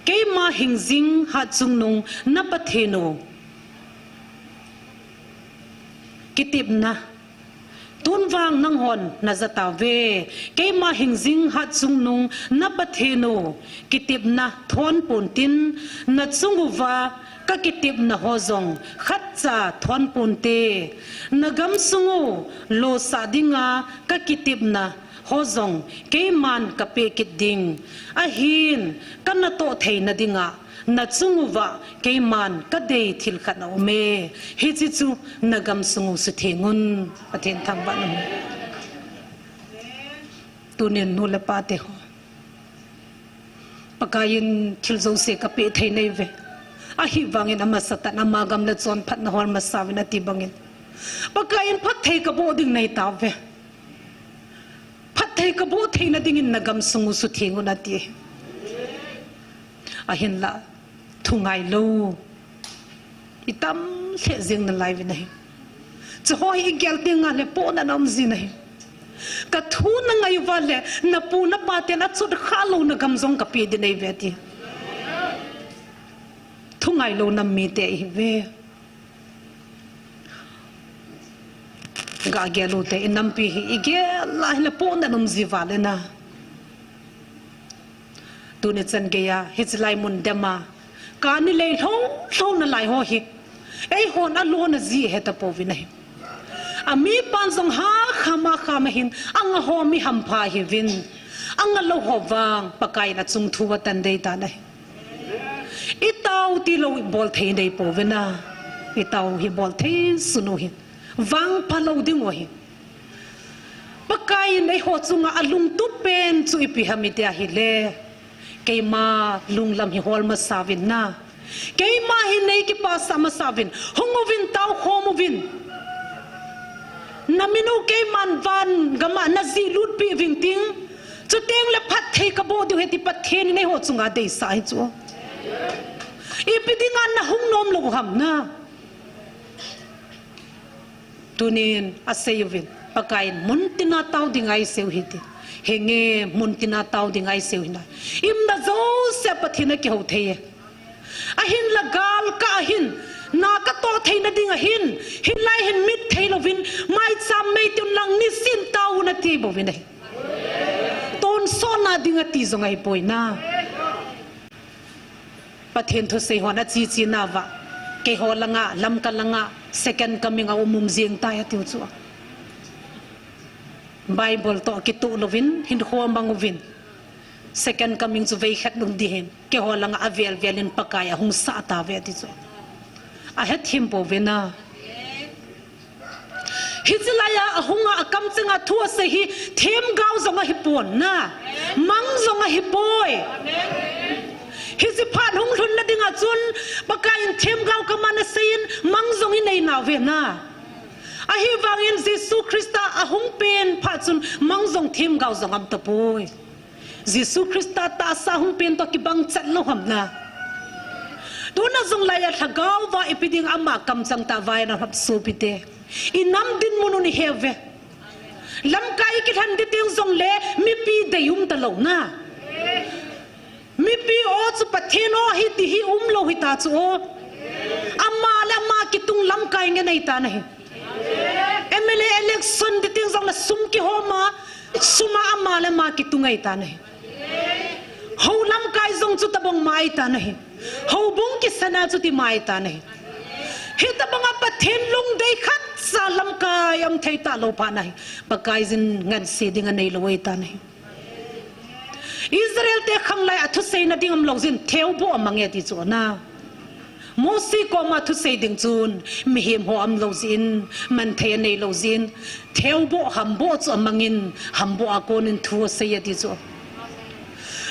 ke ma hingjing ha chung nung na patheno kitip na tun wang nang hon na zata we ke ma hingjing ha chung nung na patheno kitip na thon pun tin na chungu wa ka kitip na hozong khatcha thon pun te nagam sungu lo sadinga ka kitip na hozong ke man ka pe kiding a hin kana to theina dinga na chungu wa ke man ka dei thil khana ume hi chi chu nagam sungu su thengun pathen thang ba nam tunen nu la pa te ho pakayin thil zo se ka pe thei nei ve a hi wangin ama satan ama gam na chon phat na hor ma sawina ti bangin pakain phat thei ka bo ding nei ta ve phat thei ka bo thei na ding in nagam sungu su thingu na ti a hin la thungai lo itam le jing na lai vi nei cho hoi igel ting a le po na nam ji nei ka thu na ngai wa le na pu na pa te na chut kha lo na gam zong ka pi di nei ve ti thungai lo nam mi te hi ve ga gelo te inam pi hi ige la le po na nam ji wa le na tu ne chan ge ya hits lai mun dema ka ni le tho na lai ho hi ei ho na lo na ji he ta po vi nei ami pan song ha khama hin anga ho mi ham pha hi vin anga lo ho wang pakai na chung thu wa tan dei ta nei itau ti lo bol thei dei po vena itau hi bol thei sunu hin wang pa lo ding o hi pakai nei ho chunga alung tu pen chu ipi hamitia hi le keima lunglam hi hol ma savin na keima hi nei ki pa sama savin hongovin tau homovin naminu keiman van gama nazi lut pi vingting chu teng le phat thei ka bo du heti pat then nei ho chunga dei sai chu ipidinga na hung nom lo ham na tunin aseyuvin pakain muntina tau dingai seu hiti henge muntina tau dingai seu hina imna zo se pathina ki ho thei ahin la gal ka hin na ka to thei na ding hin lai hin mit thei lovin mai cham mei tun lang ni sin tau na ti bo vin dei ton so na ding ti zongai poina pathen tho sei hona chi na wa ke ho langa lam ka langa second coming a umum jing ta ya tiu chu bible to ki tu lovin hin ho mangovin second coming chu vei khat lum di hen ke ho langa avel velin pakaya hung sa ta ve ti chu a het him po vena hizlaya ahunga akam chenga thua se hi them gau zonga hi pon na mang zonga hi boy hizi phan hung thun na dinga chun bakain them gau kamana sein mang zong hi nei na ve na a hi wangin jesu christa ahung pen pha chun mang zong them gau zongam ta boy jesu christa ta sa hung pen to ki bang chat lo ham na tuna zong laya thagaw wa ipiding ama kam chang ta vai na hap su pite inam din munu ni heve lam kai ki than di ting zong le mi pi de yum ta lo na mi pi o chu patheno hi ti hi lo hi ta chu amma la ma ki tung lam kai nge nei ta nahi MLA election di ting zong la sum ki ho ma suma amma la ma ki tung ai ta nahi ho lam kai zong chu ta bong mai ta nahi ho bung ki sana chu ti mai ta nahi hi ta banga pathen lung dei khat sa lam kai am thei ta lo pa nahi pakai jin ngan se ding nei lo ta nahi Israel te khang lai athu sei na ding am lo jin theu bo amange ti chu na mosi ko ma thu sei ding chun mi him ho am lo jin man thei nei lo jin theu bo ham bo chu amangin ham bo akonin thu sei ti chu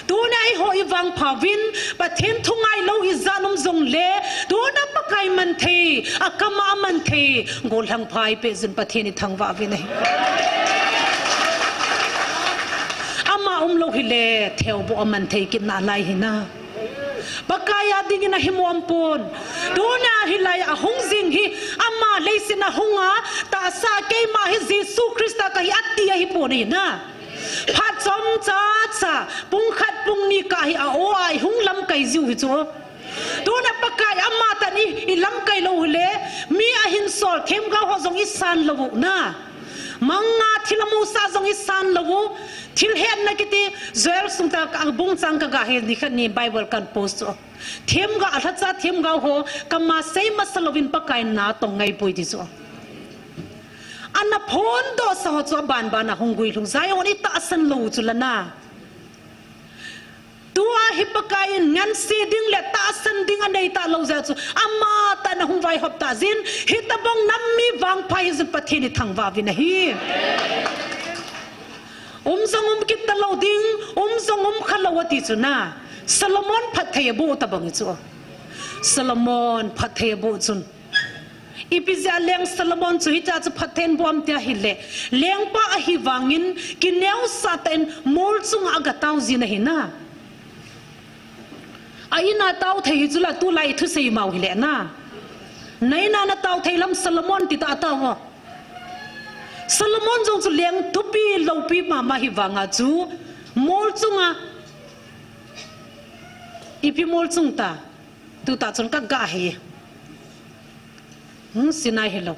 tu nai ho iwang phawin pathen thungai lo izanum zong le tu na pakai man the akama man the gol hang phai pe jin patheni thangwa vi nei ama lo hi le theu bo man the ki na lai hina bakaya dingina himom pon tu na hi lai a hung jing hi ama leisina hunga ta sa ke ma hi jesu christa ka hi atti hi pon hi na phat chom cha cha pung khat pung ni ka hi a o ai hung lam kai jiu hi chu tu na pakai amma ta ni i lam kai lo le mi a hin sol them ga ho jong i san lo na manga thilamu sa jong i san lo thil hen na kiti zoel sung ta ka bung chang ka ga he ni khat ni bible kan post them ga atha cha them ga ho kama sei masalovin pakai na tong ngai poi ti chu anna phon do sa ho cho ban ban na hongui lung zai oni ta san lo chu lana tua hipakai ngan si ding le ta san ding anei ta lo za chu amma ta na hung vai hop ta jin hitabong nammi wang phai jin pathini thangwa vi na hi zongum kit ta lo ding zongum khalawati chu na Solomon phathai bu ta bang chu Solomon phathai bu chun ipizia leng Solomon chu hita chu phathen bom tia hile leng pa a hi wangin kineu saten mol chung aga tau zin hi na aina tau thei chula tu lai thu sei mau hile na naina na tau thei lam Solomon ti ta ta ho Solomon jong chu leng thupi lopi ma hi wanga chu mol chunga ipi mol chung ta tu ta chon ka ga he sinai hello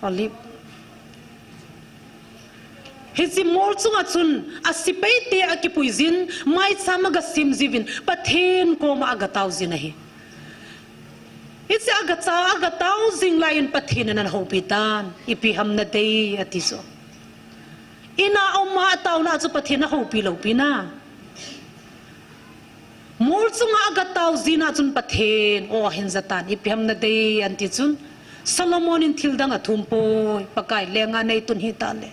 olive hisi mol chunga chun asipei te akipuizin mai chamaga simjivin pathen ko ma aga tauzin hi hisi aga tauzing lain pathen nan hopitan ipi hamna dei atiso ina oma taw na chu pathen hopi lopi na mol chunga aga tauzina chun pathen o hinzatan ipi hamna dei anti chun Solomon in thildang athumpo pakai lenga nei tun hi ta le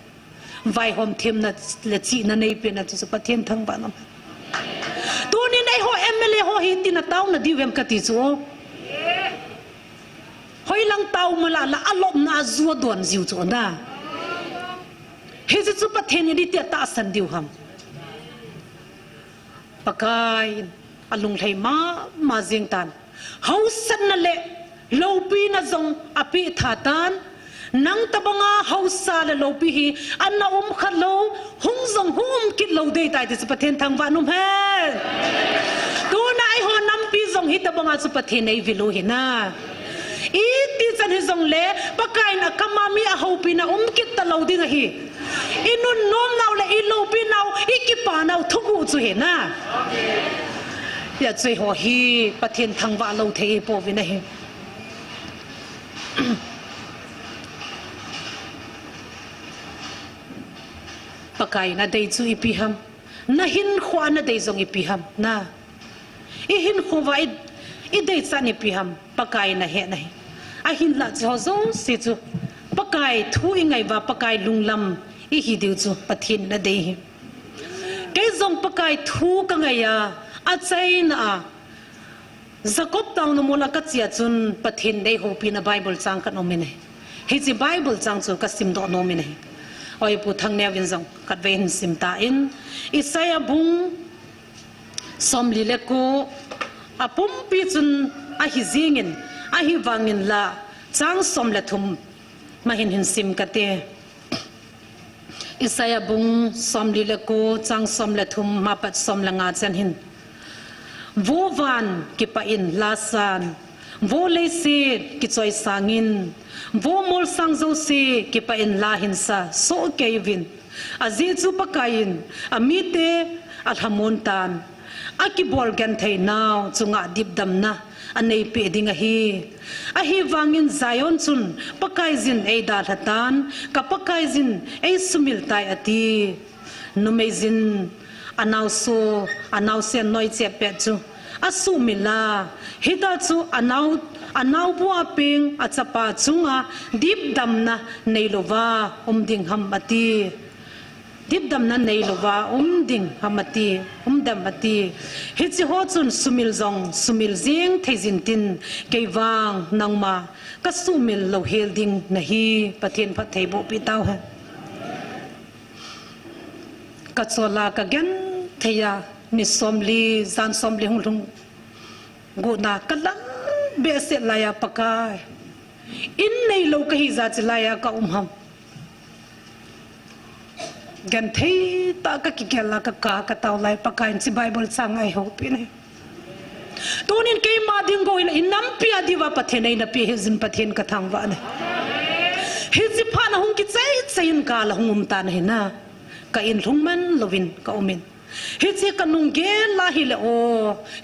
vai hom them na le chi na nei pe na chu pathen thang ba nam tu ni nei ho MLA ho hi tin na taw na diwem ka ti chu hoi lang taw mala la alop na zuwa don ziu chu na he chu pathen ni ti ta san diu ham pakai alung thai ma jing tan hausan na le lopi na zong api thatan nang tabanga hausa le lopi hi anna khalo hung zong hum kit lo dei tai te pathen thang wa num he tu nai ho nam pi zong hi tabanga chu pathen nei vilu hi na i ti chan hi zong le pakai na kamami a hopi na kit ta lo ding hi inun nom naw le i lopi naw i ki pa naw thugu chu he na ya chei ho hi pathen thang wa lo thei po vi na hi pakai na dei chu ipiham na hin khwa na dei zong ipiham na i hin khwa i dei chan ipiham pakai na he na hi a hin la cho zo se chu pakai thu ingai wa pakai lunglam i hi deu chu pathin na dei hi ke zong pakai thu ka ngaya a chai na Jacob taw no mola ka chia chun pathin dei ho pi na Bible chang ka no mine he chi Bible chang chu ka sim do no mine oi pu thang ne win zong kat vein sim ta in Isaiah bung somli le ko apum pi chun a hi zingin a hi wangin la chang som la thum ma hin sim ka te Isaiah bung somli le ko chang som la thum ma pat som la nga chan hin vô van ki pa in lasan vô le se ki choi sangin vô mol sang zo se ki pa in la hin sa so kevin azi chu pakain amite alhamon tan akibol gan thei naw chunga dip dam na anei pe dinga a hi wangin Zion chun pakai zin ei da thatan ka pakai zin ei sumil tai ati numezin anau se noi che pe chu asumila hita chu anau bua ping achapa chunga dip damna neilova ding hamati dip damna neilova ding hamati damati hichi ho chun sumil jing theizin tin keiwang nangma ka sumil lo hel ding nahi pathen phat thei bo pi taw ha ka chola ka gen theya ni somli zan somli hung guna kalam be se laya pakai in nei lo ka hi za chlaya ka ham gan thei ta ka ki kela ka taw lai pakai chi Bible chang ai ho pi ne tonin ke ma ding go in nam pi adiwa pathen nei na pi hezin pathen ka thang wa ne hezi phana hung ki chai in ka la hum ta ne na ka in lungman lovin ka umin hichi kanung ge la hi le o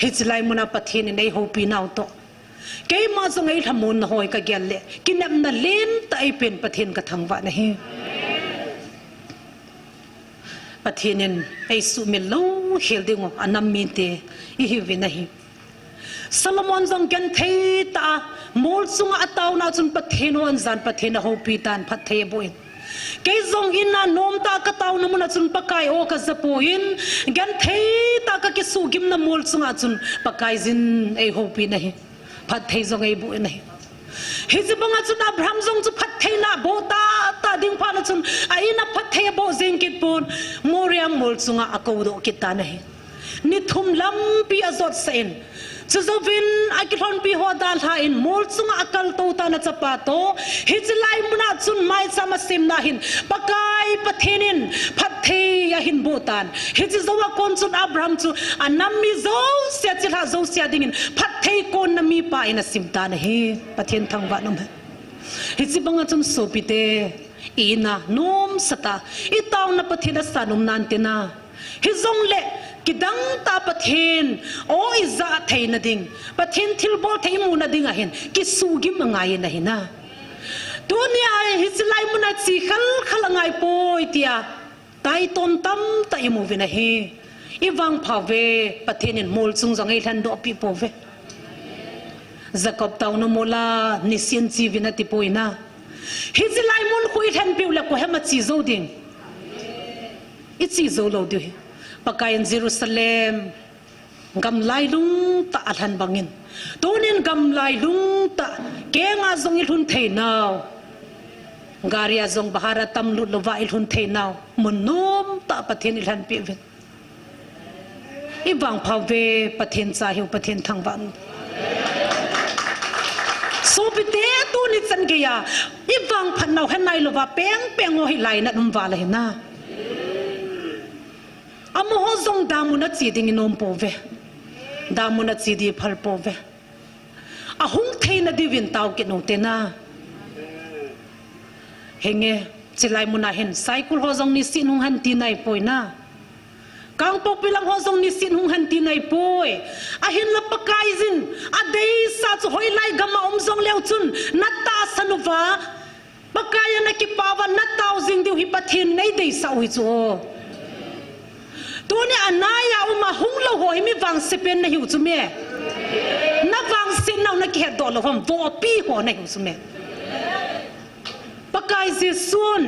hichi lai muna pathin nei ho pi naw to ke ma zong ei thamun hoi ka gel le kinam na len ta ai pen pathin ka thangwa na hi pathinin ei su mi lo hel dingo anam mi te I hi vi na hi Solomon zong gen thei ta mol chunga ataw na chun pathin on zan pathin ho pi tan phat thei boin ke zong ina nom ta ka taw na muna chun pakai o ka zapoin gan thei ta ka ki su gim na mol chunga chun pakai zin ei ho pi na hi phat thei zong ei bu na hi ฮิจิบังจุนอับราฮัมจงจุพัดเทน่าโบตาดิ่งพานะจุนไอ้น่ะพัดเทโบเซงกิดปูนโมเรียมมูลจุงอากูโดกิตานะฮินิทุมลำปีอจดเซนจะจะวินอากิทอนปีหัวดาลหาอินมูลจุงอากัลโตตานะจับปาโตฮิจิไลมุนาจุนไม่สามารถซิมนาหินปะกายปะเทนินพัดเทยาหินโบตานฮิจิจะว่าคนจุนอับราฮัมจุอันนั้นมีโซเสียจิลาโซเสียดิ่งพัดเทคนนั้นมีป่าอินสิมตานะฮิปะเทนทางวันนั้นฮิจิบังจุนโซปิเตอีน่ะนมสตาอีตาวนับปะเทนสานุมนันเตน่ะฮิจงเล่กิดังตาปะเทนโอ้ยจะเทนดิ่งปะเทนทิลบอลเทมูนดิ่งอ่ะเห็นกิสูกิมังไงนะเห็นนะตัวนี้ไอ้ฮิสไลมุนัดสิขลังไงโปยเตียไตต้นตั้มไตมูวินะเฮอีวังพาเวปะเทนินมูลซุงจังไอ้ทันดอปีโปเวจะกบเตาโนโมลานิสินจีวินะติโปยนะฮิสไลมุนคุยทันปิวละก็เฮมาจีโซดิ่งอีจีโซโลดิปากายนเยรูซาเล็มกำไลลุงตาอัลฮันบังอินตัวนี้กำไลลุงตาเก่งอาจงอิลุนเทนาวการีอาจงบาฮาระตัมลุลวาอิลุนเทนาวมุนนุมตาปะเทนอิลันเปียเวนอีบังพาเวปะเทนซาฮิวปะเทนทางวันสูบิเตตัวนี้จันเกียอีบังพันนาวเห็นนายลวาเป้งโอหิไลนัดนุมวาเลยนะอาโมฮซงดามุนัดซีดิ่งนมโปเวดามุนัดซีดีพัลโปเวอาหงเทนดิวินตาวกินโนเตน่าเฮงเงจิไลมุนาเห็นไซคุลฮซงนิสินหงหันตีนายป่วยน่ากังปกปิลังฮซงนิสินหงหันตีนายป่วยอาเห็นลับปะกายซินอาเดยสัตว์หอยไลกามาซงเลวจุนนัตตาสนุวาปะกายนักกิปาวานัตตาซิงดิวฮิปะเทนในเดยสาวิจูตัวนี้อันนายาอุมาหุงละหัวมีวังเสเป็นในหิวจุเมนับวังเสนเอานักเห็ดดอลละหัววอปีหัวในหิวจุเมปากายเจสุน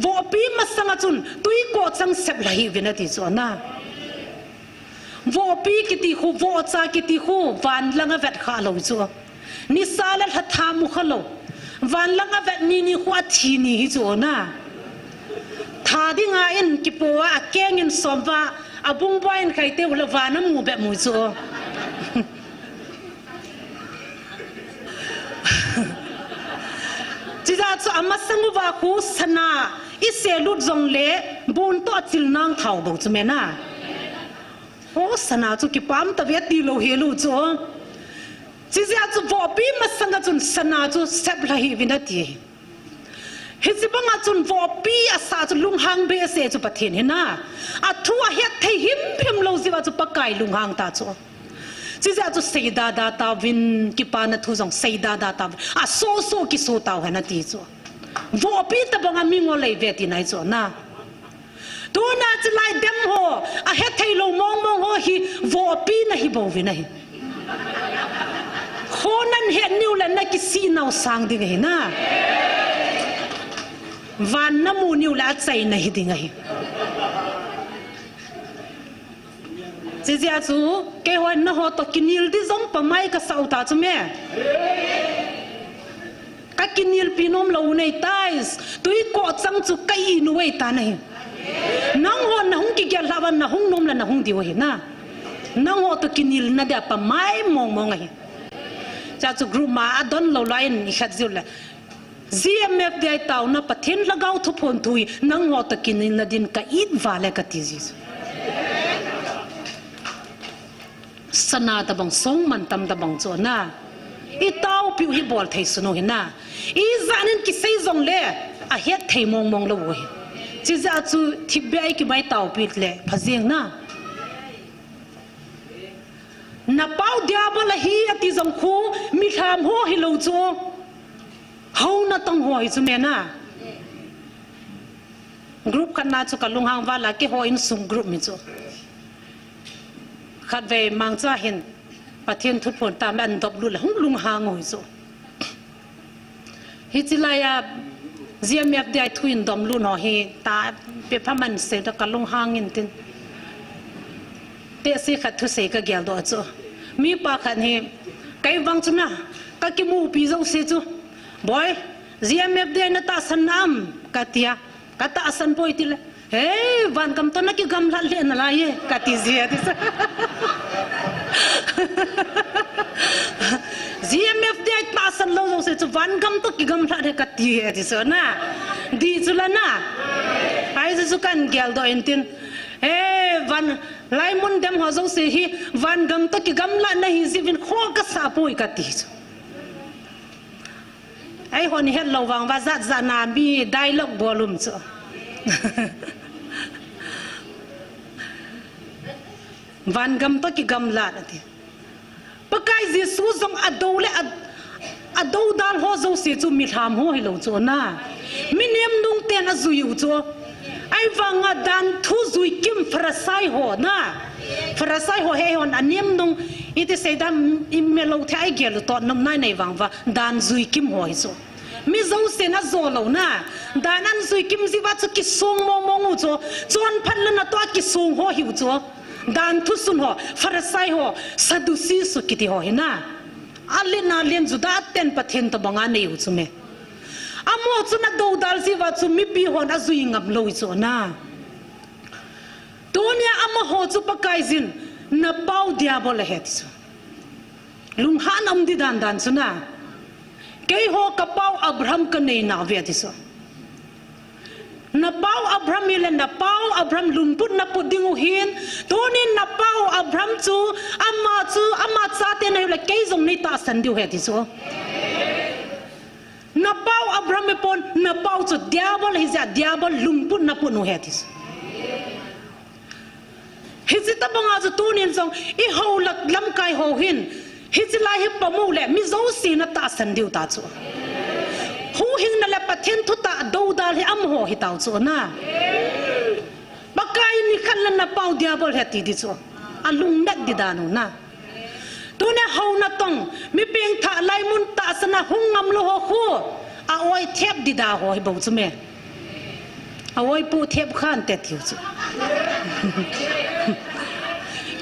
วอปีมาสังจุนตุยก็จังเสบไหลวินาทีส่วนน่ะวอปีกิติหูวอจากิติหูวันลังเวทข้าเราจัวนิสาลหัตถามุขโลวันลังเวทนี่หัวทีนี่จัวน่ะท่าที่งานกิปัวอาเก่งอินสมว่าอาบุ้งบอยน์ใครเตวละวาน้ำมูแบบมูจัวจิตาจัวอามาสังว่าคูสนาอิเซลุดจงเล่บุญตัวจิลนางเท่าบุจุเมน่าโอ้สนาจัวกิปามตะเวทดีโลเฮลูจัวจิตาจัววอบีมาสังจุนสนาจัวเซบลาฮีวินาทีฮิจิบังอาจุนวอปีอาสาจุลุงฮังเบเสจุปะเทนเห็นนะอาทัวเฮ็ดให้หิมพิมโลจิวาจุปะกายลุงฮังตาจัวจิจะจุเสยดาดาตาวินกิปานะทุจงเสยดาดาตาวินอาโซโซกิโซตาวเห็นนะตีจัววอปีตะบังอามิงโอเลยเวทีไหนจัวนะตัวน่าจะไล่เดมโฮอาเฮ็ดให้โลมองโฮฮิวอปีนะฮิบอวินะฮิคนนั้นเห็นนิวแล้วนักสีนาวสังดิ่งเห็นนะวันน้ำมูนิวละใจนะฮิดิงไงเจ้าจูเกี่ยวกับน้องตกินิลดิจงปะไม่ก็สาวตาจุเมก็กินิลปีนอมเราในใต้ตุยกอดจังจูไกอินเวตานี่น้องหัวน้องกิเกลาวันน้องนมละน้องดีวะเห็นนะน้องหัวตกินิลน่ะเดี๋ยวปะไม่มองไงเจ้าจูกรุ๊ปมาดอนเราไล่นี่ขัดจิ๋วละZMF ได้ตาวนะปะเทนละกาวทุพนทุยนังหัวตะกินนัดินก็อีดวาเลกติจิสนาตะบังสงมันตำตะบังโจน่าอีตาวปิวฮิบอลไทยสนุหินะอีจานินกิเซจงเล่อาเฮ็ดไทยมองละเว้ยจิจะจูทิบเบไอกิไม่ตาวปิดเล่พะเจียงนะนับเอาเดียบละฮีอติจงคูมีทามหัวฮิโลโจเขาน่าต้องหัวอิจุเมน่ากรุ๊ปกันน่าจะกันลุงหางว่าละกี่หัวอินซุงกรุ๊ปมิจูขัดเวมังจ้าเห็นประเทศทุกคนตามอันดับลุละหงลุงหางหัวอิจูฮิจิลายาเจียมยับได้ทุยนดอมลุนหัวฮิตาเปพมันเสดกันลุงหางอินตินเตะสิขัดทุเสกเกี่ยวตัวจูมีปากขันฮิไกวังจุนะ ka ki mu pi zo se chu boy GMF de na ta san nam ka tia ka ta san poi ti le hey van kam to na ki gam la le na la ye ka ti zia ti sa GMF de ta san lo zo se chu van gam to ki gam la de ka ti ti so na di chu la na ai zu kan gel do entin hey van lai mun dem ho zo se hi van gam to ki gam la na hi zivin kho ka sa poi ka ti chu ai hon het lo wang wa zat za na bi dialogue volume chu van gam to ki gam la na ti pakai jesu zong ado le ado dal ho zo se chu mi tham ho hi lo chu na mi nem nung ten a zuyu chu ai wanga dan thu zui kim frasai ho na frasai ho he hon anem nung ite se dam imelo thai gel to nam nai nei wang wa dan zui kim ho hi chu mi zo se na zo lo na dan an zui kim zi wa chu ki sung mo mo ngu chu chon phan na to ki sung ho hi chu dan thu sun ho frasai ho sadusi su kiti ho hi na ali na len juda ten pathen to banga nei u chu me amo chu na do dal si wa chu mi pi ho na zui ngam lo chu na dunia ama ho chu pakai zin na pau diabol he chu lung han am di dan dan chu na ke ho ka pau abraham ka nei na ve ti so na pau abraham ile na pau abraham lung put na put dingu hin tonin na pau abraham chu ama cha te nei la ke zong nei ta san diu he ti so na pau abraham pon na pau chu diabol hi za diabol lung put na put no he ti hizita banga chu tunin song I ho lak lam kai ho hin hizila hi pamu le mi zo si na ta san diu ta chu hu hing na le pathen thu ta do dal hi am ho hi tau chu na bakai ni khan na pau diabol he ti di chu alung nak di danu na tune ho na tong mi peng tha lai mun ta sana hungam lo ho khu a oi thep di da ho hi bo chu me a oi pu thep khan te tiu chu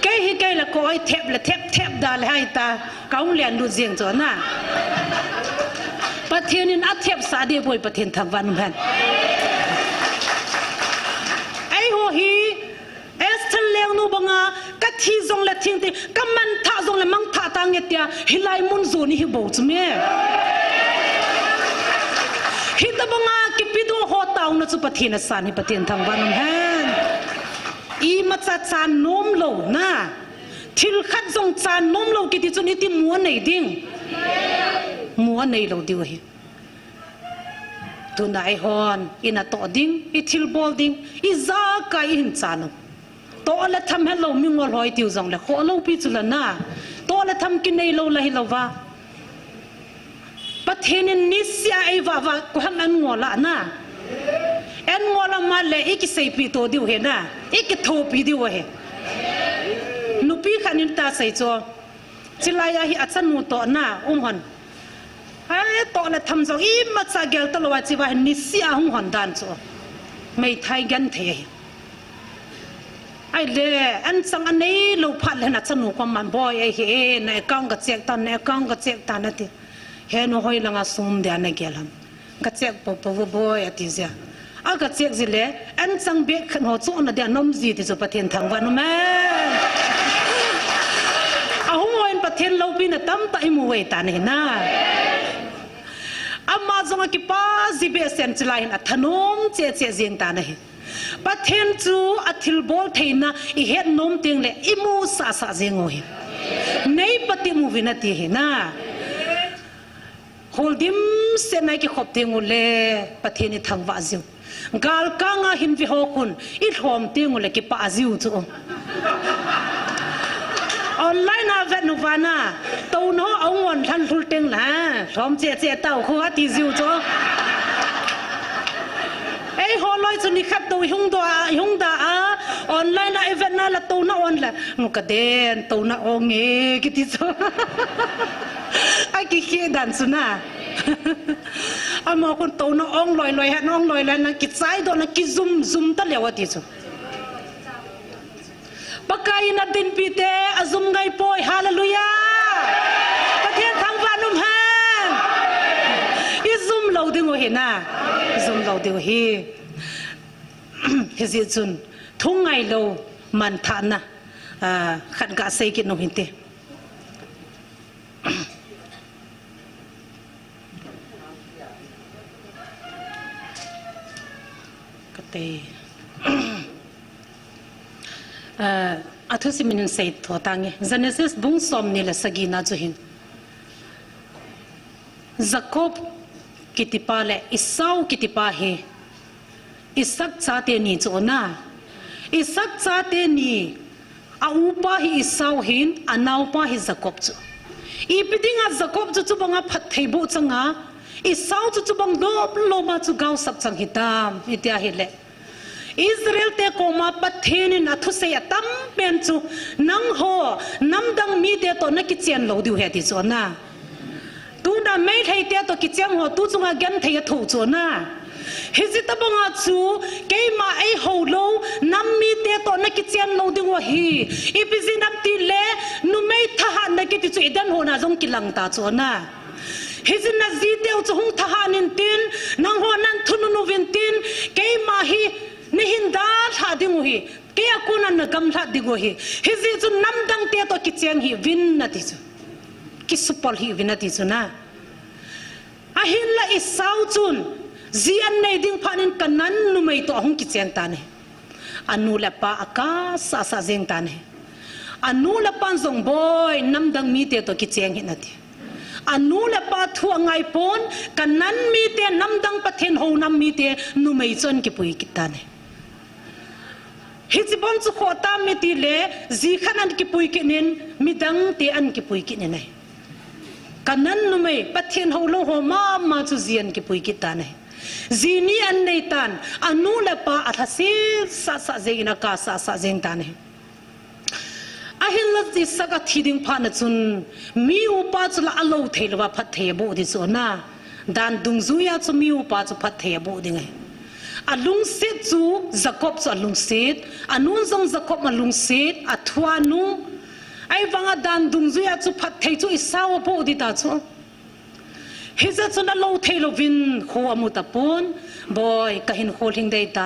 cái hi cái là coi thép đà lại ta cống liền đu riêng cho na bắt thiên nên ắt thép xa đi bồi bắt thiên thằng văn hẹn ai hồ hi Esther leng nu banga cái thi zong là thiên thì cái man thà zong là mang thà ta nghe tia hi lai mun zo ni hi bầu chứ me hi ta banga cái pido ho tao na chu bắt thiên là san hi bắt thiên thằng văn hẹn I ma cha chan nom lo na thil khat jong chan nom lo ki ti chuni ti mua nei ding mua nei lo diu hi tu nai hon ina to ding I thil bol ding I za ka I hin chan to la tham hello mi ngol hoi tiu jong le kho lo pi chu la na to la tham ki nei lo la hi lo wa pathen ni sia ai wa ko han an ngola na en ngola ma le iki sei pi to diu he na iki tho pi diu he nupi khanin ta sei cho chilaya hi achan nu to na hon ha to la tham zo I ma cha gel to lo wa chi wa ni sia hon dan cho mai thai gan the ai le an sang an nei lo phat le na chan nu ko man boy ai he na kang ka chek tan na ti he no hoi langa sum de na gelam ka chek po boy ati zia aga chek zile an sang be khan ho chu na de nom ji ti zo pathen thang wa no ma a hon pathen lo bi na tam ta imu we ta ne na amma zonga ki pa ji be sen chilai na thanom che jing ta na he pathen chu athil bol theina I het nom ting le imu sa jing o he nei pati mu vi na ti he na holdim se na ki khop ting le pathen ni thang wa jiu gal ka nga hin vi ho kun I thom ting le ki pa jiu chu online a vet novana to no ong than thul teng la thom che tau khu ha ti jiu chu ei ho loi chu ni khat to hung da a online a event na la to na on la nu ka den to na ong e ki ti chu ai ki khi dan su na ama kun to na ong loi ha ong loi la na ki chai do na ki zoom ta lewa ti chu pakai na din pite azum ngai poi hallelujah pathen thang vanum ha lâu đi ngồi na zoom lâu đi hi gì chun thung ngày lâu man thản na khăn cả xây kiện nông hiện tế cái thứ gì mình say thua tăng nghe Genesis bung som ni là sagina cho hin Jacob kitipa le Esau kitipa he Isaac cha te ni cho na Isaac cha te ni aupa hi Esau hin anaupa hi Jacob cho ipidinga Jacob chu banga phat theibu changa Esau chu bang do loma chu gau sak chang hitam itia hi le Israel te koma pathenin athu se atam pen chu nang ho namdang mi te to na ki chen lo diu he ti cho na tu na mai thei te to ki chang ho tu chunga gan thei thu cho na hizita banga chu ke ma ai ho lo nam mi te to na ki chen lo diu hi ipizin ap ti le nu mai tha han na ki ti chu idan ho na jong ki lang ta cho na hizin na zi te chu hung tha hanin tin nang ho nan thunu nu vin tin ke ma hi nihin dar ha dingu hi ke akuna na gam tha dingu hi hizi chu namdang te to ki cheng hi vin na ti chu ki supol hi vin na ti chu na ahin la Esau chun zian nei ding phanin kanan nu mai to hung ki cheng ta ne anu la pa aka sa sa jeng ta ne anu la pan zong boy namdang mi te to ki cheng hi na ti anu la pa thu ngai pon kanan mi te namdang pathen ho nam mi te nu mai chon ki pui ki ta ne hizibon chu khota mi ti le zi khanan ki pui ki nin midang te an ki pui ki ne nai kanan nu mai pathen ho lo ho ma chu zian ki pui ki ta ne zini an nei tan anu la pa athase sa sa zeina ka sa zeng ta ne ahin la ti saga thiding pha na chun mi upa chu la alo thelwa phat the bo di so na dan dung zu ya chu mi upa chu phat the bo di ngai alung sit chu Jacob chu alung sit anun zong Jacob alung sit athwa nu ai wanga dan dung zu ya chu phat the chu Esau bo di ta chu hiza chu na lo thelo vin kho amu ta pon boy kahin khol hing dei ta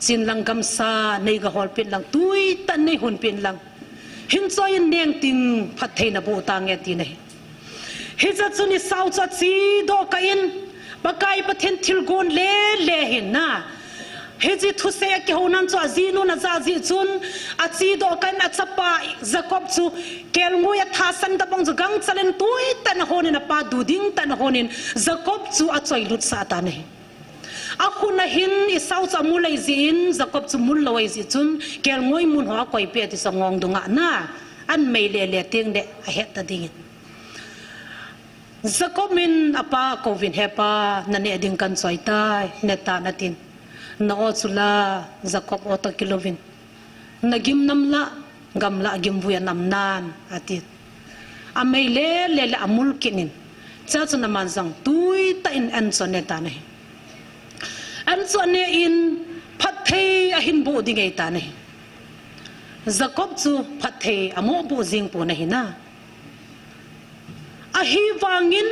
chin lang gam sa nei ga hol pin lang tui tan nei hun pin lang hin choi neng ting phat the na bo ta nge ti nei hiza chu ni sau cha chi do ka in bakai pathen thil gon le hin na hezi thu se ki honan chu azinu na za ji chun a chi do kan a chapa Jacob chu kel ngo ya tha san da bang chu gang chalen tui tan honin a pa du ding tan honin Jacob chu a choi lut sa ta nei a khuna hin Esau cha mu lai zin Jacob chu mul loi ji chun kel ngoi mun ho koi pe ti sangong dunga na an mei le ting de a het ta ding Jacob min apa kovin hepa na ne ding kan choi tai ne ta na tin na o chula Jacob o to kilovin nagim namla gamla gim buya namnan atit amei le amul kinin cha chu na manjang tui ta in an chone ta ne an chone in phathe a hin bu dingai ta ne Jacob chu phathe amo bu jing po na hina a hi wangin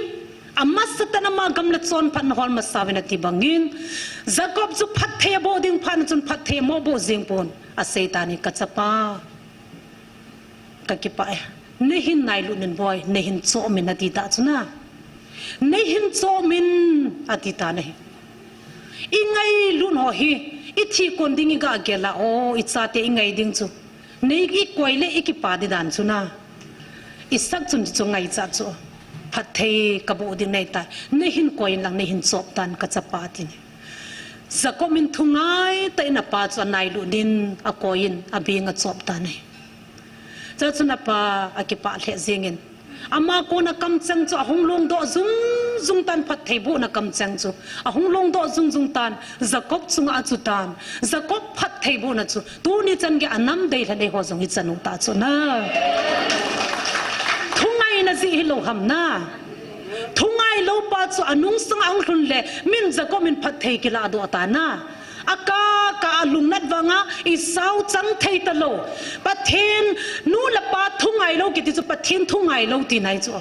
amasatana ma gamla chon phan hol ma savena ti bangin Jacob chu phathe bo ding phan chun phathe mo bo jing pon a seitani kachapa ka ki pa ne hin nai lu nen boy ne hin cho min ati ta chuna ne hin cho min ati ta ne ingai lun ho hi ithi kon ding ga gela o ichate ingai ding chu nei ki koile iki pa di dan chuna isak chun chu ngai cha chu phathe kabu ding nei ta ne hin koin lang ne hin chop tan ka chapa tin Jacob min thungai ta ina pa chu nai lu din a koin a bing a chop ta nei cha chuna pa akipa le zengin ama ko na kam chang chu hong long do zum tan phathe bu na kam chang chu a hong long do zum tan Jacob chunga chu tan Jacob phathe bu na chu tu ni chan ge anam dei la nei ho jong hi chanu ta chu na thungai na zi lo ham na thungai lo pa chu anung sang ang hlun le min Jacob min phathe ki la do ta na aka ka alung nat wanga Esau chang thei ta lo pathen nu la pa thungai lo ki ti chu pathen thungai lo ti nai chu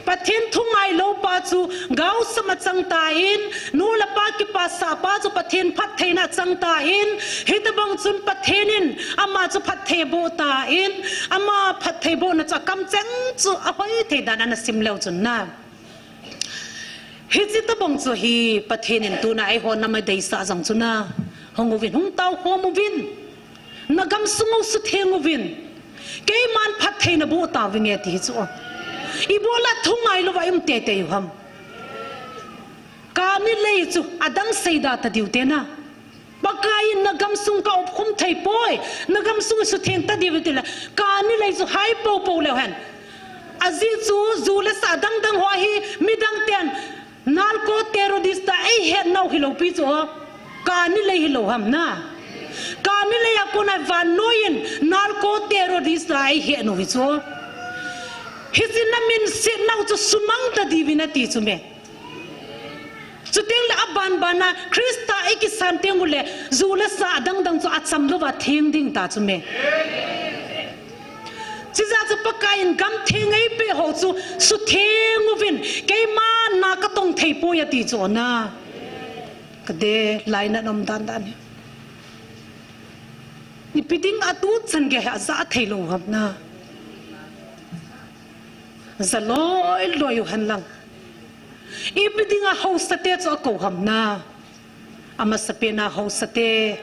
Bắt thiên thung ai lâu ba chú gạo sâm trăng ta in nu là ba ki pa sa ba chú bắt thiên phát thế na trăng ta in hít bang chun bắt thiên in ama chú phát thế bộ ta in ama phát thế bộ na cho cam chén chú ahoi thế đàn anh sim leo chun na hít chỉ bang chú hi bắt thiên in tu na ai hòn nằm đây sa rằng chun na hong ovin hong tao hong ovin na gam sungu su theng ovin cái man phát thế na bộ ta về nghe thì chú ibola thung ai lo vai te te ham ka ni lei chu adang seida ta diu te na bakai nagam sung ka op khum thai poi nagam sung su theng ta diu te la ka ni lei chu hai po po le han azi chu zu le sa dang dang ho hi midang ten nal ko terrorist ai he nau hi lo pi chu ka ni lei hi lo ham na ka ni lei ko na van noin nal ko terrorist ai he no hi chu hisin namin sit nau chu sumang ta divina ti chu me chu teng la aban bana krista eki santeng ule zula sa dang dang chu acham lo wa theng ding ta chu me chi za chu pakain gam theng ai pe ho chu su theng uvin ke ma na ka tong thei po ya ti chu na ka de lai na nom dan dan ni piting atu chan ge ha za thei lo hab na zaloi loyu hanlang ibidinga hostate cho ko hamna ama sapena hostate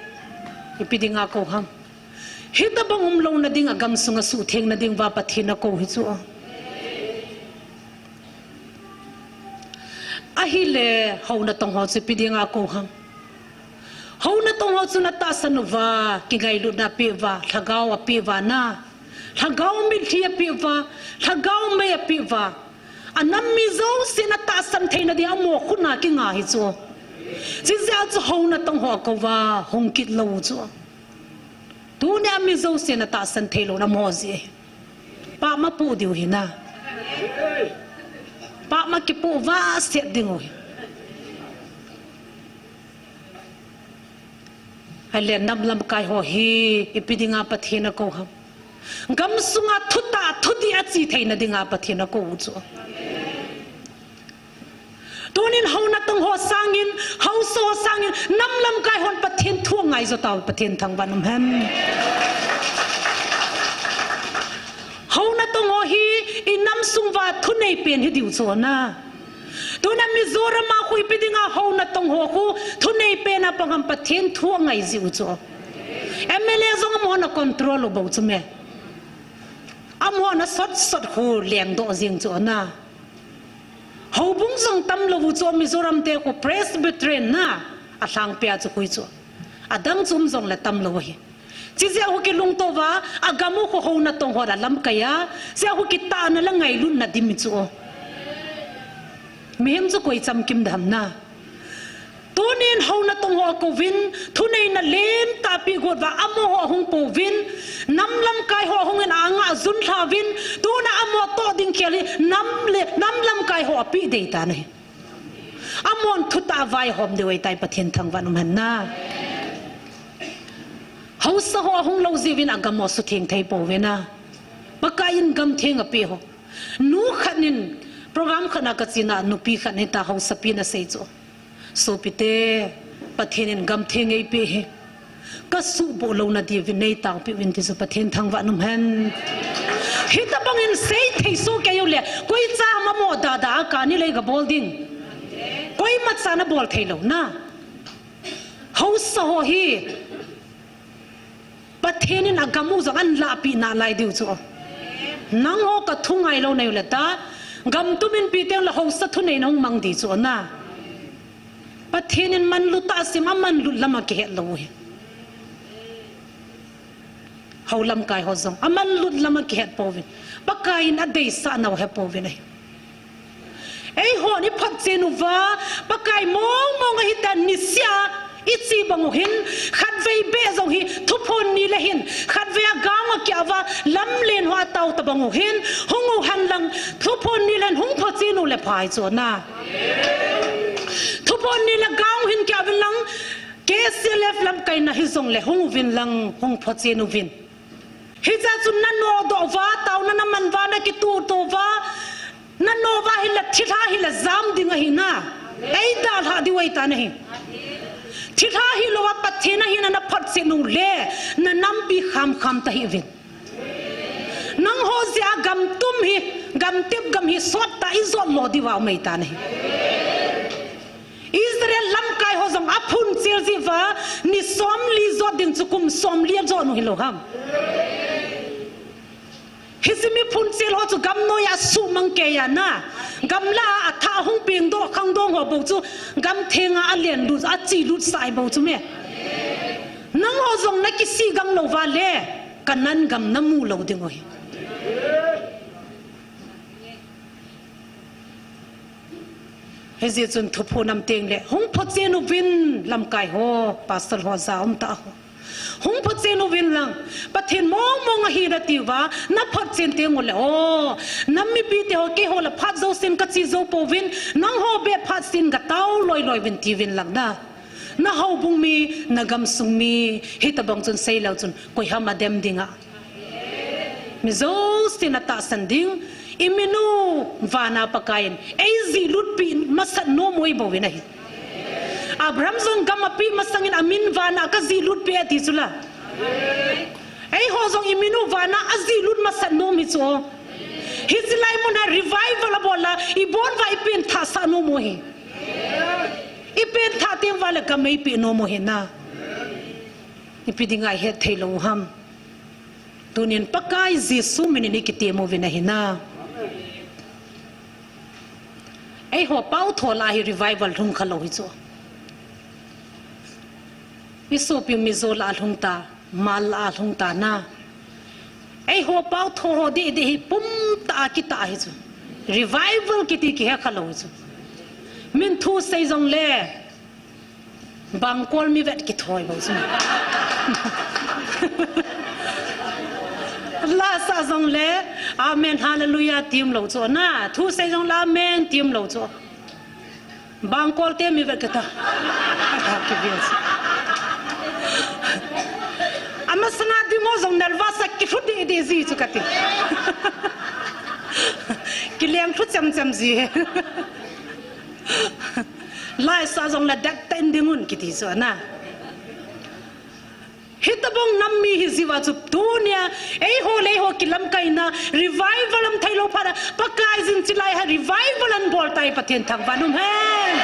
ibidinga ko ham hita bangum lo na ding agam sunga su theng na ding wa pathina ko hi chu ahile hauna tong ho chu pidinga ko ham hauna tong ho chu na ta sanuwa kingai lu na pe wa thagau a pe wa na thagau mi thia pe wa thagau me pe wa anam mi zo sina ta sam theina di amo khuna ki nga hi chu chi za chu hona tong ho ko wa hong kit lo chu tu ne mi zo sina ta san thelo na mo ji pa ma pu diu hi na pa ma ki pu wa se ding ho hale nam lam kai ho hi ipidinga pathina ko ham gam sunga thuta thuti achi theina dinga pathina ko chu tonin hauna tong ho sangin hauso sangin namlam kai hon pathin thu ngai zo taw pathin thang banum han hauna tong ho hi inam sungwa thunei pen hi diu cho na tuna mi zora ma khui pidinga hauna tong ho khu thunei pen a pangam pathin thu ngai ziu cho mla zong mo na control bo chu me amo na sot hu leng do jing cho na hau bung zong tam lo vu cho mizoram te ko presbyterian na a thang pya chu khui chu adang chum zong la tam lo hi chi je ho ki lung to wa agamu ko ho na tong ho ra lam kaya se ho ki ta na la ngai lun na dim chu mehem chu koi cham kim dham na tonin ho na tong ho ko win thunei na lem ta pi god wa amo ho hung po win nam lam kai ho hung en anga zun tha win tu na amo to ding kheli nam lam kai ho pi de ta nei amon thuta vai hom de wei tai pathen thang wanum han na ho sa ho hung lo ji win agam mo su theng thei po we na pakain gam theng a pi ho nu khanin program khana ka china nu pi khan ta ho sa pi na sei cho so pite pathen gam theng ei pe he ka su bo lo na di vinei tang pi win ti su pathen thang wa num han hita bangin sei thei so ke yo le koi cha ma mo da ka ni le ga bolding koi ma cha na bol thei lo na ho so ho hi pathen in agamu zang an la pi na lai diu chu nang ho ka thungai lo nei le ta gam tu min pi teng la ho sa thu nei nong mang di chu na pathen in man lu ta sim man lu lama ke lo he haulam kai ho zong aman lut lama ke het povin pakai na dei sa na he povin ei ho ni phat chenu wa pakai mong hi tan ni sia ichi bangu hin khat vei be zong hi thupon ni le hin khat ve gang kya wa lam len hwa taw ta bangu hin hungu han lang thupon ni len hung pho chenu le phai cho na thupon ni la gang hin kya vin lang ke selef lam kai na hi zong le hung vin lang hung pho chenu vin hi cha chun na no do wa taw na man wa na ki tu to wa na nova hila thitha hila zam dinga hina ei da tha diwai ta nahi thitha hilo wa pathena hina na phat se nu le na nam bi kham kham ta hi vin nang ho zia gam tum hi gam tip gam hi sot ta izot lo diwa mai ta nahi Israel lam kai ho zong apun chil ziwa ni som li zot din chukum som li zo nu hilo ham Hisimi pun chil ho chu gam no ya su mang ke ya na gam la atha hung ping do khang dong ho bo chu gam thenga a len lu a chi lu sai bo chu me nang ho zong na ki si gang lo wa le kanan gam na mu lo ding oi Hezi chun thupu nam teng le hung pho chenu win lam kai ho pastor ho za ta ho hung pho chenu win lang pathin mong mong hi ra tiwa na phat chen te ngol o nammi pi te ho ke ho la phat zo sin ka chi zo po win nang ho be phat sin ga taw loi loi win ti win lang na na ho bung mi na gam sung mi hi ta bang chun sei lau chun koi ha ma dem dinga mi zo sin ta san ding iminu vana pakain eizi lutpi masat no moi bo winahi Abraham zong gamapi masangin amin vana ka zi lutpi ati chula ei ho zong iminu vana azi lut masat no mi cho hislai mona revival bola ibon va ipin tha sa no mohi ipin tha tem wala kamai pi no mohi na ipidinga he thailo ham tunin pakai jesu menini kiti mo winahi na ei ho pau thola hi revival thung khalo hi cho iso pi mi zo la thung ta mal la thung ta na ei ho pau tho ho de de hi pum ta ki ta hi cho revival kiti ki ha khalo hi cho min thu sei jong le bang kol mi vet ki thoi bo chu la sa zong le amen hallelujah tim lo cho na thu sei jong la amen tim lo cho bang kol te mi vet ka ta ki bias amasna di mo zong nervasa ki fu de zi chu ka ti ki lem thu cham cham zi la sa zong la dak ten dingun ki ti so na hitabong nammi hi ziwa chup dunia ei ho le ho kilam kaina revival am thailo phara pakai jin chilai ha revival an bol tai pathen thang vanum hen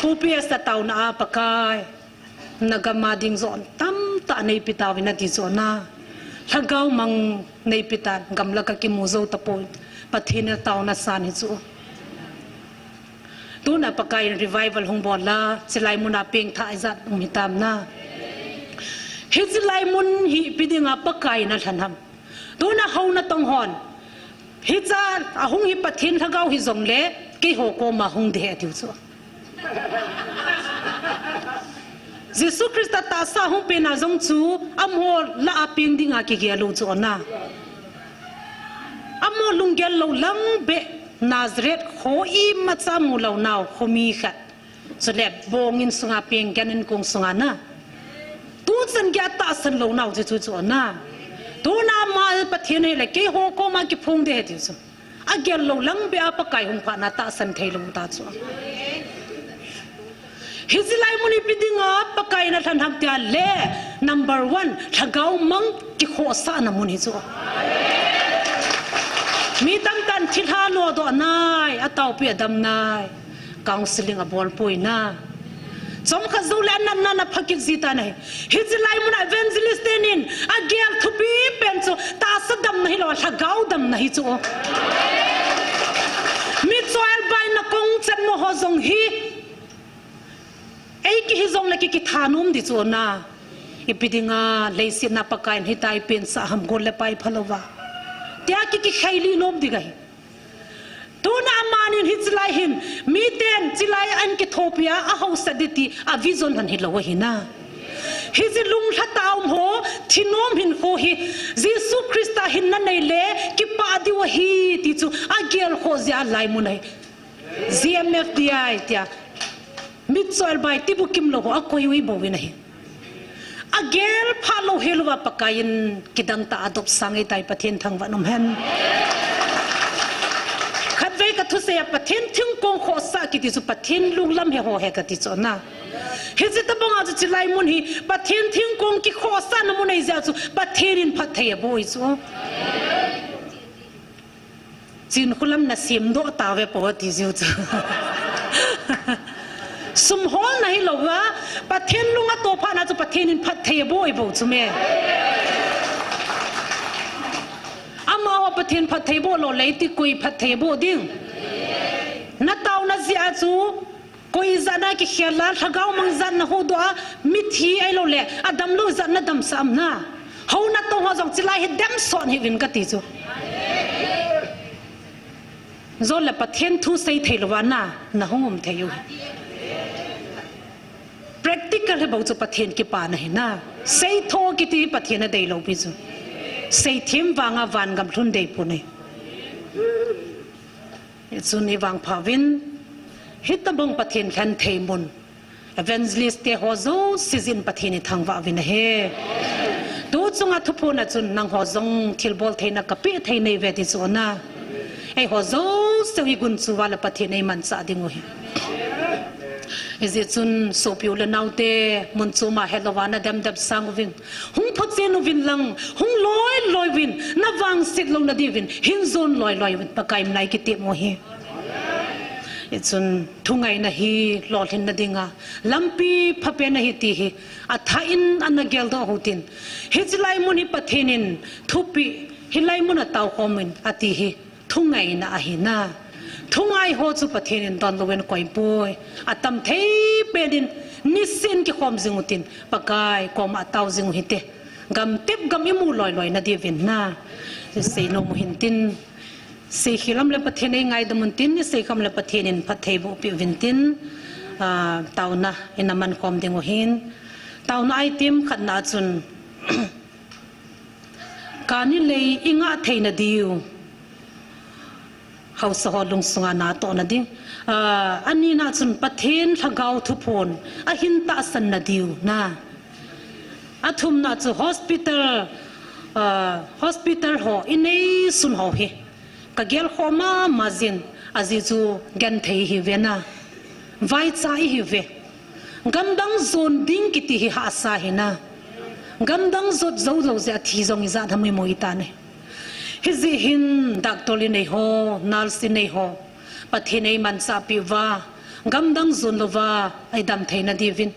pups ta tauna pakai nagama ding zon tam ta nei pitawina ti zona thagau mang nei pitan gamla ka ki muzo ta point pathen tauna san hi chu tuna pakai revival hong bola silai muna peng tha izat mitam na hizilai mun hi pidinga pakai na thanam tuna hauna tong hon hicha ahung hi pathin thagau hi zong le ke ho ko ma hung de tiu chu Jesus Christ ta sa hung pe na zong chu amho la aping dinga ki ge lo chu na amho lungel lo lang be Nazareth khoi macha mulau naw khomi khat sole bongin sunga peng ganin kong sunga na tu chan gya ta san lo naw chu chu na tu na mal pathin le ke ho ko ma ki phung de ti chu agel lo lang be apa kai hung pha na ta san thai lo ta chu hizilai muni pidinga pakai na than hak tia le number 1 thagau mang ki kho sa na muni chu mi tam tan thitha lo do nai ataw pi adam nai counseling a bol poi na chom kha zulan nan na phakik zita nai hizilai mun evangelist tenin a gel thu pi pen chu ta sadam nahi lo thagau dam nahi chu mi choil bai na kong chan mo ho zong hi ei ki hi zong la ki thanum di chu na ipidinga leisi na pakai hi tai pen sa ham gol le pai phalowa tia ki khaili nom digai tuna manin hitlai him miten chilai an ki thopia a house diti a vision han hilaw hina hizilung thataum ho thinom hin ho hi Jesus Christa hin na nei le ki pa diwa hi ti chu a gel kho zia lai munai ZMFDI tia mitsoil bai tibu kim lo a koi wi bo winai agel phalo helwa pakain kidang ta adop sangai tai pathen thang wanum hen thu se pathin thing kong kho sa ki ti chu pathin lunglam he ho he ka ti chona he je ta banga chu chilai mun hi pathin thing kong ki kho sa na mun ei ja chu pathin in phat thei boi chu chin khulam na sim do ta ve po ti ju chu sum hol nahi lowa pathin lunga to pha na chu pathin in phat thei boi bo chu me ama wa pathin phat thei bo lo lei ti kui phat thei bo ding na taw na zia chu koi zana ki khela thagau mang zan na ho do mithi ai lo le adam lu zan na dam sam na ho na to ho jong chilai he dam son hi win ka ti chu zo la pathin thu sei thei lo na na hongom thei yu practical he bo chu pathin ki pa na he na sei tho ki ti pathin na dei lo bi chu sei thim wanga van gam thun dei pu ne chu ni wang phawin hitabong pathin khan thei mun evangelist te ho zo season pathin thang wa win he tu chunga thupu na chun nang ho zong thilbol theina kapi thei nei ve ti chona ei ho zo sewi gun chu wala pathin nei man cha dingu he is it chun so piula naute mun chu ma helowana dam dab sang win hung phochen win lang hung loi win na wang sit long na di win hin zon loi win pakai nai ki ti mo hi chun thungai na hi lol hin na dinga lampi phape na hi ti hi atha in anagel do hutin hijlai mun hi pathenin thupi hilai mun ataw komin ati hi thungai na ahina thungai ho chu pathenin don lowen koi boy atam thei pedin nisin ki khom zingutin pakai kom ataw zingu hite gam tip gam imu loi na di vin na se no mu hintin se khilam le pathenai ngai damun tin ni se kham le pathenin phathei bo pi vintin tauna inaman khom dingu hin tauna ai tim khatna chun kani lei inga theina diu hausa ho lung sunga na to na ding ani na chun pathen thagau thu phon a hin ta san na diu na athum na chu hospital ho inei sun ho hi ka gel khoma mazin azizu gan thei hi vena vai chai hi ve gamdang zon ding kiti hi ha sa hi na gamdang zot zo lo za thi zong za thamai moi ta ne hizi hin doctor li nei ho nurse nei ho pathinei man sa pi wa gamdang zon lo wa ai dam thei na di vin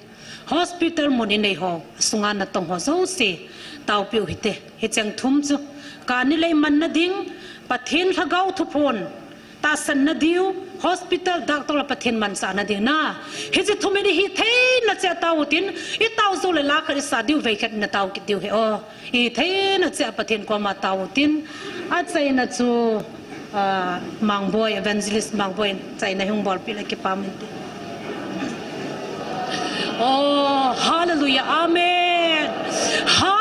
hospital moni nei ho sunga na tong ho zo se taw piu hite he chang thum chu ka ni lei man na ding pathin thagau thu phon ta san na diu hospital doctor pathin man sa na ding na he je thumeni hi thei na cha tawutin I taw zo le la khari sa diu ve khat na taw ki diu he o I thei na cha pathin ko ma tawutin a chai na chu mangboy evangelist mangboy chai na hung bol pi la ki pamin oh hallelujah amen